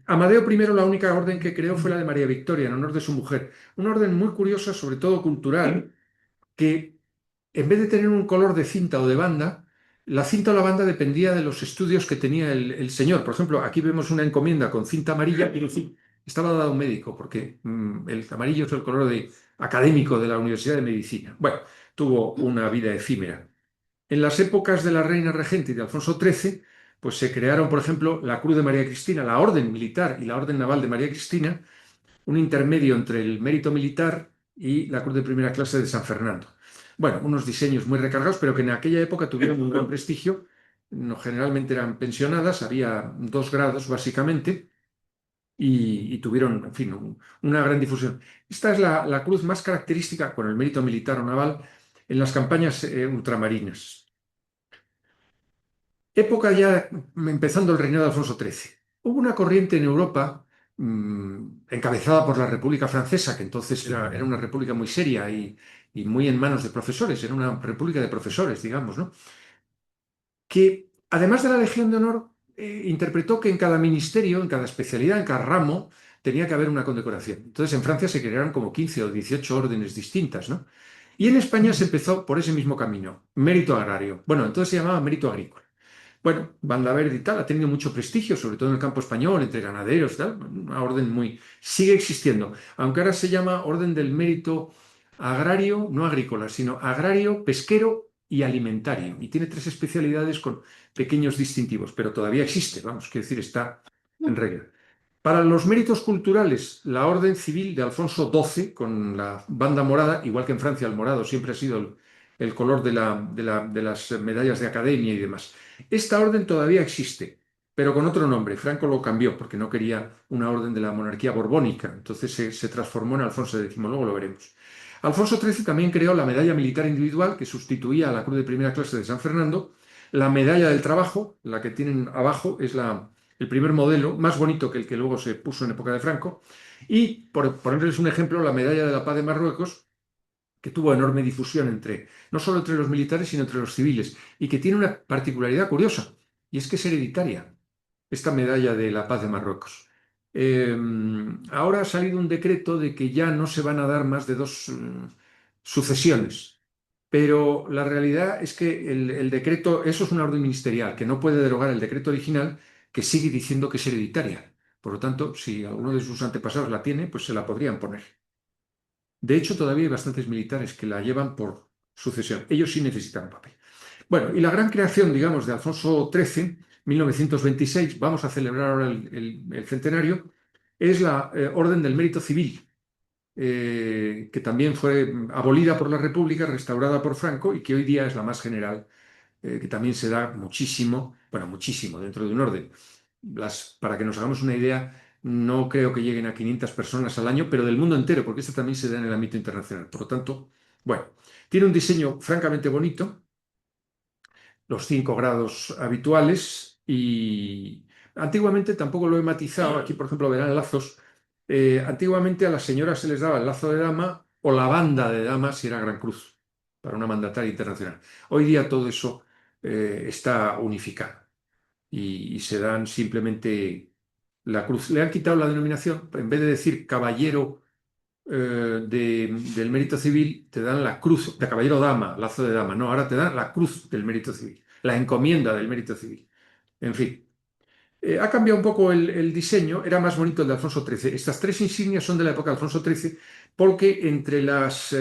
Amadeo I, la única orden que creó fue la de María Victoria, en honor de su mujer. Una orden muy curiosa, sobre todo cultural, que en vez de tener un color de cinta o de banda, la cinta o la banda dependía de los estudios que tenía el señor. Por ejemplo, aquí vemos una encomienda con cinta amarilla, pero estaba dado a un médico, porque el amarillo es el color académico de la Universidad de Medicina. Bueno, tuvo una vida efímera. En las épocas de la reina regente y de Alfonso XIII, pues se crearon, por ejemplo, la Cruz de María Cristina, la Orden Militar y la Orden Naval de María Cristina, un intermedio entre el mérito militar y la Cruz de Primera Clase de San Fernando. Bueno, unos diseños muy recargados, pero que en aquella época tuvieron un gran prestigio. No, generalmente eran pensionadas, había 2 grados básicamente, y tuvieron, en fin, una gran difusión. Esta es la cruz más característica, con el mérito militar o naval, en las campañas ultramarinas. Época ya empezando el reinado de Alfonso XIII. Hubo una corriente en Europa encabezada por la República Francesa, que entonces era una república muy seria y muy en manos de profesores, era una república de profesores, digamos, ¿no? Que además de la Legión de Honor, interpretó que en cada ministerio, en cada especialidad, en cada ramo, tenía que haber una condecoración. Entonces en Francia se crearon como 15 o 18 órdenes distintas, ¿no? Y en España se empezó por ese mismo camino, mérito agrario. Bueno, entonces se llamaba mérito agrícola. Bueno, Banda Verde y tal, ha tenido mucho prestigio, sobre todo en el campo español, entre ganaderos y tal, una orden muy. Sigue existiendo, aunque ahora se llama Orden del Mérito Agrario, no agrícola, sino agrario, pesquero y alimentario. Y tiene 3 especialidades con pequeños distintivos, pero todavía existe, vamos, quiero decir, está en regla. Para los méritos culturales, la Orden Civil de Alfonso XII, con la banda morada, igual que en Francia el morado siempre ha sido el color de las medallas de academia y demás. Esta orden todavía existe, pero con otro nombre. Franco lo cambió porque no quería una orden de la monarquía borbónica, entonces se transformó en Alfonso X, luego lo veremos. Alfonso XIII también creó la medalla militar individual, que sustituía a la Cruz de Primera Clase de San Fernando. La medalla del trabajo, la que tienen abajo, es el primer modelo, más bonito que el que luego se puso en época de Franco. Y, por ponerles un ejemplo, la medalla de la paz de Marruecos, que tuvo enorme difusión no solo entre los militares, sino entre los civiles, y que tiene una particularidad curiosa, y es que es hereditaria, esta medalla de la paz de Marruecos. Ahora ha salido un decreto de que ya no se van a dar más de 2 sucesiones, pero la realidad es que el decreto, eso es una orden ministerial, que no puede derogar el decreto original, que sigue diciendo que es hereditaria. Por lo tanto, si alguno de sus antepasados la tiene, pues se la podrían poner. De hecho, todavía hay bastantes militares que la llevan por sucesión. Ellos sí necesitan un papel. Bueno, y la gran creación, digamos, de Alfonso XIII, 1926, vamos a celebrar ahora el centenario, es la Orden del Mérito Civil, que también fue abolida por la República, restaurada por Franco y que hoy día es la más general, que también se da muchísimo, bueno, muchísimo dentro de un orden. Para que nos hagamos una idea, No creo que lleguen a 500 personas al año, pero del mundo entero, porque esto también se da en el ámbito internacional. Por lo tanto, bueno, tiene un diseño francamente bonito, los 5 grados habituales y antiguamente tampoco lo he matizado. Aquí, por ejemplo, verán lazos. Antiguamente a las señoras se les daba el lazo de dama o la banda de dama si era Gran Cruz, para una mandataria internacional. Hoy día todo eso está unificado y se dan simplemente la cruz. Le han quitado la denominación, en vez de decir caballero del mérito civil, te dan la cruz de caballero dama, lazo de dama. No, ahora te dan la cruz del mérito civil, la encomienda del mérito civil. En fin. Ha cambiado un poco el diseño, era más bonito el de Alfonso XIII. Estas 3 insignias son de la época de Alfonso XIII porque entre los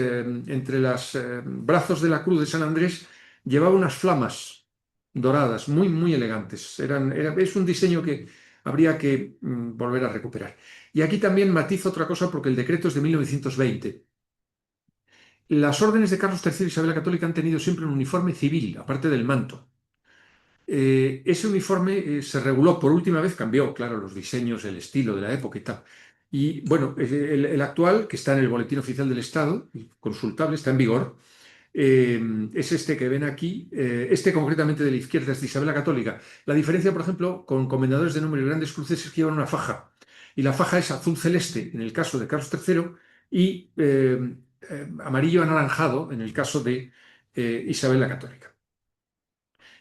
brazos de la cruz de San Andrés llevaba unas flamas doradas, muy, muy elegantes. Es un diseño que habría que volver a recuperar. Y aquí también matizo otra cosa porque el decreto es de 1920. Las órdenes de Carlos III y Isabel la Católica han tenido siempre un uniforme civil, aparte del manto. Ese uniforme se reguló por última vez, cambió, claro, los diseños, el estilo de la época y tal. Y bueno, el actual, que está en el Boletín Oficial del Estado, consultable, está en vigor, es este que ven aquí, este concretamente de la izquierda es de Isabel la Católica. La diferencia, por ejemplo, con comendadores de número y grandes cruces es que llevan una faja. Y la faja es azul celeste en el caso de Carlos III y amarillo anaranjado en el caso de Isabel la Católica.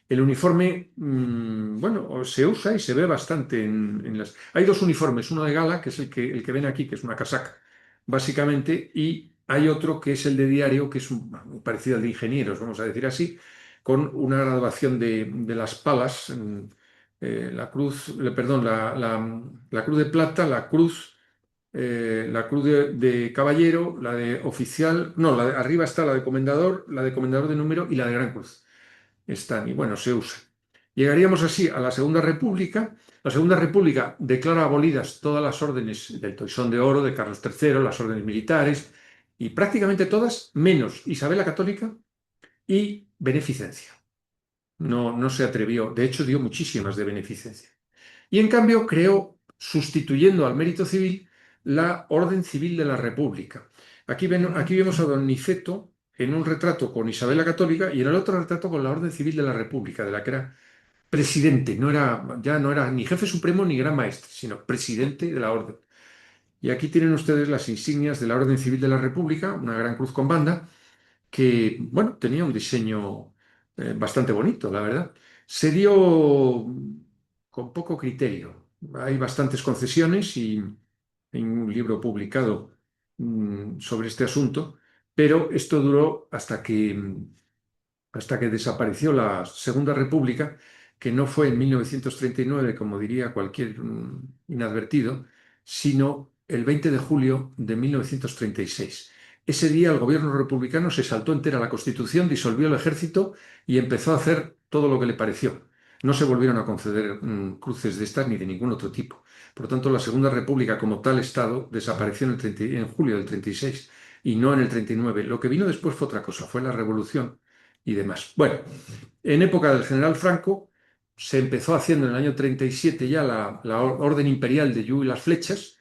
El uniforme, bueno, se usa y se ve bastante en las... Hay 2 uniformes, uno de gala, que es el que ven aquí, que es una casaca, básicamente, y hay otro que es el de diario, que es parecido al de ingenieros, vamos a decir así, con una graduación de las palas, la cruz, perdón, la cruz de plata, la cruz de caballero, la de oficial, no, arriba está la de comendador de número y la de gran cruz están y bueno, se usa. Llegaríamos así a la Segunda República. La Segunda República declara abolidas todas las órdenes del Toisón de Oro, de Carlos III, las órdenes militares, y prácticamente todas, menos Isabel la Católica y beneficencia. No, no se atrevió, de hecho dio muchísimas de beneficencia. Y en cambio creó, sustituyendo al mérito civil, la Orden Civil de la República. Aquí vemos a don Niceto en un retrato con Isabel la Católica y en el otro retrato con la Orden Civil de la República, de la que era presidente, ya no era ni jefe supremo ni gran maestre, sino presidente de la orden. Y aquí tienen ustedes las insignias de la Orden Civil de la República, una gran cruz con banda, que, bueno, tenía un diseño bastante bonito, la verdad. Se dio con poco criterio. Hay bastantes concesiones y hay un libro publicado sobre este asunto, pero esto duró hasta que desapareció la Segunda República, que no fue en 1939, como diría cualquier inadvertido, sino el 20 de julio de 1936. Ese día el gobierno republicano se saltó entera la Constitución, disolvió el ejército y empezó a hacer todo lo que le pareció. No se volvieron a conceder cruces de estas ni de ningún otro tipo. Por lo tanto, la Segunda República como tal Estado desapareció en julio del 36 y no en el 39. Lo que vino después fue otra cosa, fue la Revolución y demás. Bueno, en época del general Franco se empezó haciendo en el año 37 ya la Orden Imperial de Yu y las Flechas,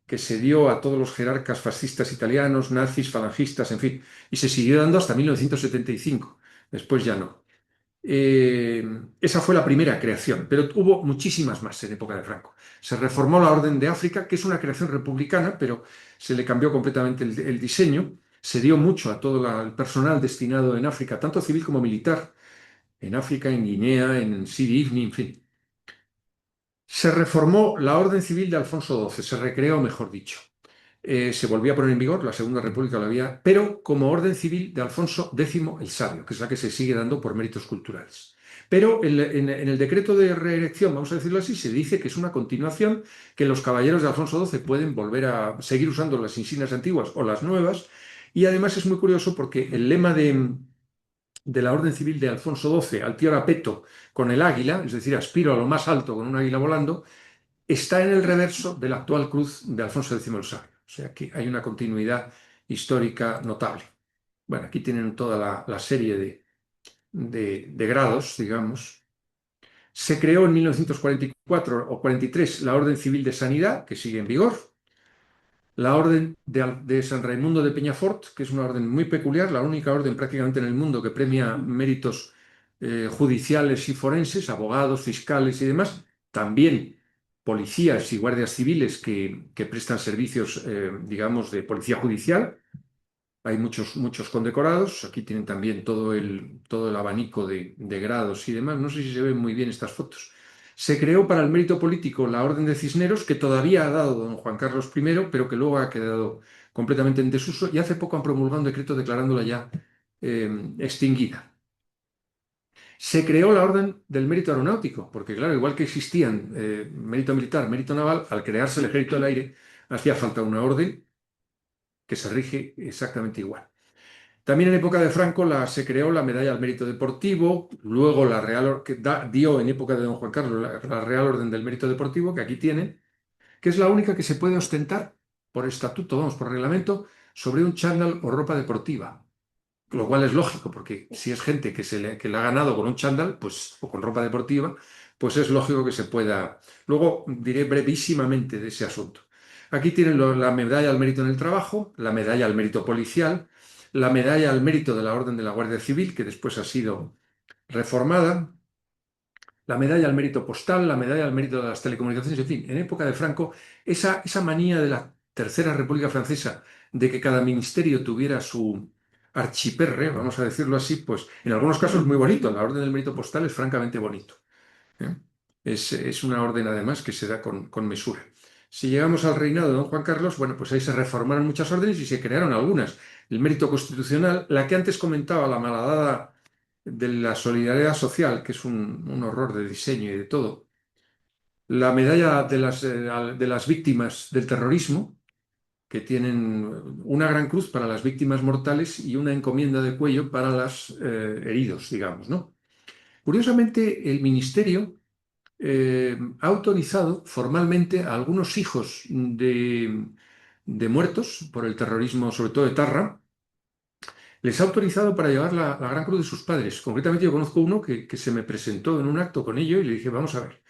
que se dio a todos los jerarcas fascistas italianos, nazis, falangistas, en fin, y se siguió dando hasta 1975. Después ya no. Esa fue la primera creación, pero hubo muchísimas más en época de Franco. Se reformó la Orden de África, que es una creación republicana, pero se le cambió completamente el diseño. Se dio mucho a todo el personal destinado en África, tanto civil como militar, en África, en Guinea, en Sidi Ifni, en fin. Se reformó la Orden Civil de Alfonso XII, se recreó, mejor dicho. Se volvió a poner en vigor, la Segunda República lo había, pero como orden civil de Alfonso X el Sabio, que es la que se sigue dando por méritos culturales. Pero en el decreto de reelección, vamos a decirlo así, se dice que es una continuación, que los caballeros de Alfonso XII pueden volver a seguir usando las insignias antiguas o las nuevas, y además es muy curioso porque el lema de la Orden Civil de Alfonso XII, Altiora Peto, con el águila, es decir, aspiro a lo más alto con un águila volando, está en el reverso de la actual cruz de Alfonso X el Sabio. O sea que hay una continuidad histórica notable. Bueno, aquí tienen toda la serie de grados, digamos. Se creó en 1944 o 43 la Orden Civil de Sanidad, que sigue en vigor. La Orden de San Raimundo de Peñafort, que es una orden muy peculiar, la única orden prácticamente en el mundo que premia méritos judiciales y forenses, abogados, fiscales y demás. También policías y guardias civiles que prestan servicios, digamos, de policía judicial. Hay muchos, muchos condecorados. Aquí tienen también todo el abanico de grados y demás. No sé si se ven muy bien estas fotos. Se creó para el mérito político la Orden de Cisneros, que todavía ha dado don Juan Carlos I, pero que luego ha quedado completamente en desuso, y hace poco han promulgado un decreto declarándola ya extinguida. Se creó la Orden del Mérito Aeronáutico, porque claro, igual que existían mérito militar, mérito naval, al crearse el Ejército del Aire, hacía falta una orden que se rige exactamente igual. También en época de Franco se creó la Medalla al Mérito Deportivo, luego la dio en época de don Juan Carlos la Real Orden del Mérito Deportivo, que aquí tienen, que es la única que se puede ostentar por estatuto, vamos, por reglamento, sobre un chándal o ropa deportiva. Lo cual es lógico, porque si es gente que la ha ganado con un chándal, pues, o con ropa deportiva, pues es lógico que se pueda. Luego diré brevísimamente de ese asunto. Aquí tienen la medalla al mérito en el trabajo, la medalla al mérito policial, la medalla al mérito de la Orden de la Guardia Civil, que después ha sido reformada, la medalla al mérito postal, la medalla al mérito de las telecomunicaciones, en fin, en época de Franco, esa manía de la Tercera República Francesa de que cada ministerio tuviera su archiperre, vamos a decirlo así, pues en algunos casos es muy bonito. La orden del mérito postal es francamente bonito. ¿Eh? Es una orden además que se da con mesura. Si llegamos al reinado de don Juan Carlos, bueno, pues ahí se reformaron muchas órdenes y se crearon algunas. El mérito constitucional, la que antes comentaba, la malhadada de la solidaridad social, que es un horror de diseño y de todo. La medalla de las víctimas del terrorismo, que tienen una gran cruz para las víctimas mortales y una encomienda de cuello para los heridos, digamos, ¿no? Curiosamente, el ministerio ha autorizado formalmente a algunos hijos de muertos por el terrorismo, sobre todo de Tarra, les ha autorizado para llevar la Gran Cruz de sus padres. Concretamente, yo conozco uno que se me presentó en un acto con ello y le dije, vamos a ver,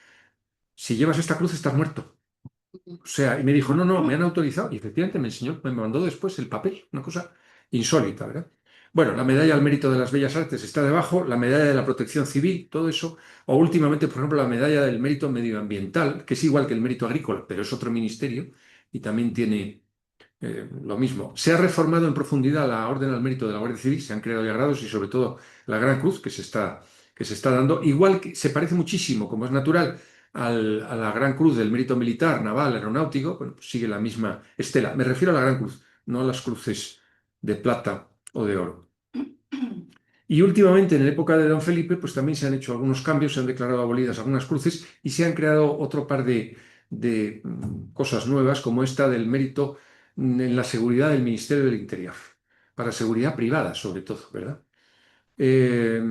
si llevas esta cruz estás muerto. O sea, y me dijo, no, no, me han autorizado. Y efectivamente me enseñó, me mandó después el papel, una cosa insólita, ¿verdad? Bueno, la medalla al mérito de las bellas artes está debajo, la medalla de la protección civil, todo eso, o últimamente, por ejemplo, la medalla del mérito medioambiental, que es igual que el mérito agrícola, pero es otro ministerio y también tiene lo mismo. Se ha reformado en profundidad la Orden al Mérito de la Guardia Civil, se han creado ya grados y sobre todo la Gran Cruz que se está dando, igual que se parece muchísimo, como es natural, a la Gran Cruz del Mérito Militar, Naval, Aeronáutico, bueno, pues sigue la misma estela. Me refiero a la Gran Cruz, no a las cruces de plata o de oro. Y últimamente, en la época de Don Felipe, pues también se han hecho algunos cambios, se han declarado abolidas algunas cruces y se han creado otro par de cosas nuevas, como esta del mérito en la seguridad del Ministerio del Interior, para seguridad privada sobre todo, ¿verdad? Eh,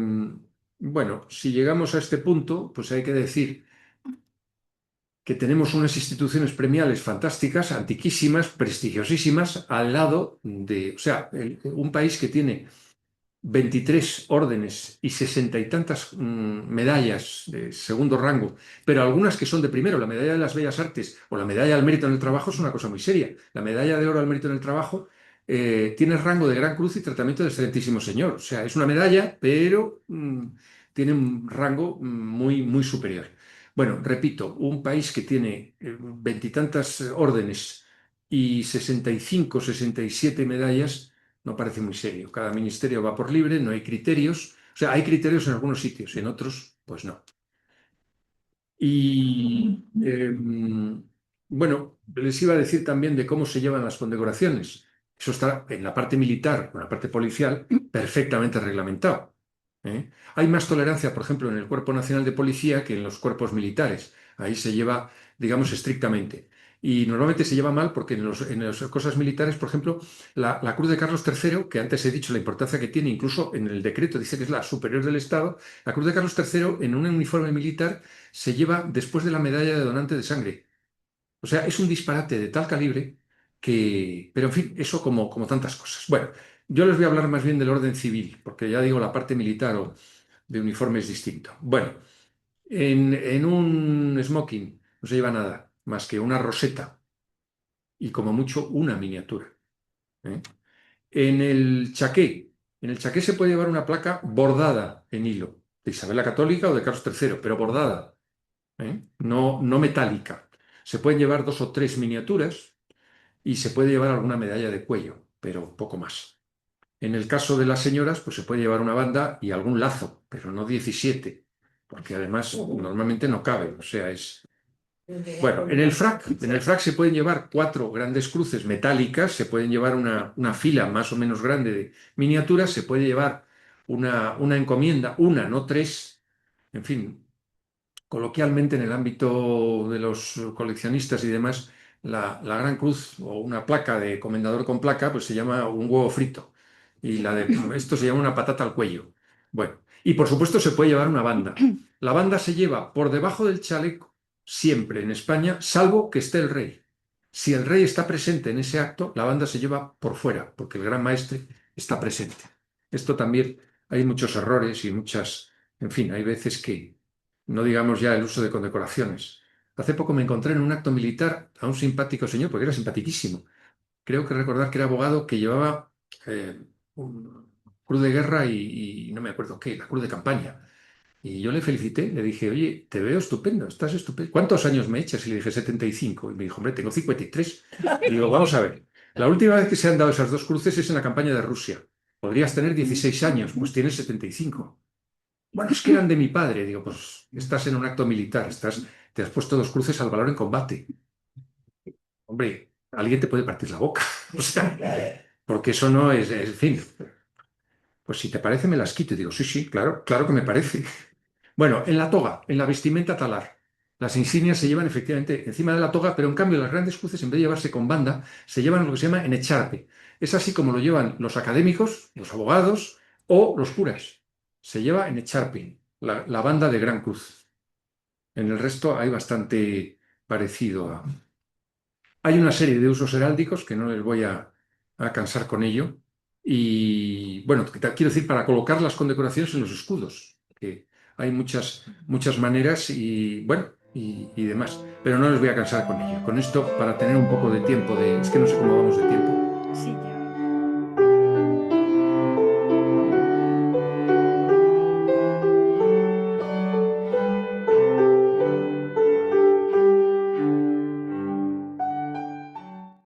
bueno, si llegamos a este punto, pues hay que decir que tenemos unas instituciones premiales fantásticas, antiquísimas, prestigiosísimas, al lado de, o sea, un país que tiene 23 órdenes y 60 y tantas medallas de segundo rango, pero algunas que son de primero. La medalla de las Bellas Artes o la medalla al mérito en el trabajo es una cosa muy seria. La medalla de oro al mérito en el trabajo tiene rango de Gran Cruz y tratamiento de Excelentísimo Señor. O sea, es una medalla, pero tiene un rango muy, muy superior. Bueno, repito, un país que tiene veintitantas órdenes y 65, 67 medallas no parece muy serio. Cada ministerio va por libre, no hay criterios. O sea, hay criterios en algunos sitios, en otros, pues no. Y bueno, les iba a decir también de cómo se llevan las condecoraciones. Eso está en la parte militar, en la parte policial, perfectamente reglamentado. ¿Eh? Hay más tolerancia, por ejemplo, en el Cuerpo Nacional de Policía que en los cuerpos militares. Ahí se lleva, digamos, estrictamente. Y normalmente se lleva mal porque en las cosas militares, por ejemplo, la Cruz de Carlos III, que antes he dicho la importancia que tiene, incluso en el decreto dice que es la superior del Estado, la Cruz de Carlos III en un uniforme militar se lleva después de la medalla de donante de sangre. O sea, es un disparate de tal calibre que... Pero en fin, eso como tantas cosas. Bueno, yo les voy a hablar más bien del orden civil, porque ya digo, la parte militar o de uniforme es distinto. Bueno, En un smoking no se lleva nada más que una roseta y como mucho una miniatura. ¿Eh? En el chaqué, en el chaqué se puede llevar una placa bordada en hilo, de Isabel la Católica o de Carlos III, pero bordada, no metálica. Se pueden llevar 2 o 3 miniaturas y se puede llevar alguna medalla de cuello, pero poco más. En el caso de las señoras, pues se puede llevar una banda y algún lazo, pero no 17, porque además normalmente no cabe, o sea, es... Bueno, en el frac se pueden llevar 4 grandes cruces metálicas, se pueden llevar una fila más o menos grande de miniaturas, se puede llevar una encomienda, una, no 3, en fin, coloquialmente en el ámbito de los coleccionistas y demás, la Gran Cruz o una placa de comendador con placa, pues se llama un huevo frito. Y la de esto se llama una patata al cuello. Bueno, y por supuesto se puede llevar una banda. La banda se lleva por debajo del chaleco, siempre en España, salvo que esté el rey. Si el rey está presente en ese acto, la banda se lleva por fuera, porque el gran maestre está presente. Esto también hay muchos errores y muchas, en fin, hay veces que no digamos ya el uso de condecoraciones. Hace poco me encontré en un acto militar a un simpático señor, porque era simpaticísimo. Creo que recordar que era abogado que llevaba un cruz de guerra y no me acuerdo qué, la cruz de campaña. Y yo le felicité, le dije, oye, te veo estupendo, estás estupendo. ¿Cuántos años me echas? Y le dije, 75. Y me dijo, hombre, tengo 53. Y digo, vamos a ver, la última vez que se han dado esas 2 cruces es en la campaña de Rusia. Podrías tener 16 años, pues tienes 75. Bueno, es que eran de mi padre. Digo, pues estás en un acto militar, te has puesto 2 cruces al valor en combate. Hombre, alguien te puede partir la boca. O sea, porque eso no es, en fin. Pues si te parece, me las quito. Y digo, sí, sí, claro, claro que me parece. Bueno, en la toga, en la vestimenta talar. Las insignias se llevan efectivamente encima de la toga, pero en cambio las grandes cruces, en vez de llevarse con banda, se llevan lo que se llama en echarpe. Es así como lo llevan los académicos, los abogados o los curas. Se lleva en echarpe, la banda de gran cruz. En el resto hay bastante parecido a... Hay una serie de usos heráldicos que no les voy a cansar con ello. Y bueno, quiero decir, para colocar las condecoraciones en los escudos, que hay muchas maneras y bueno, y demás. Pero no les voy a cansar con ello. Con esto, para tener un poco de tiempo, es que no sé cómo vamos de tiempo. Sí, ya.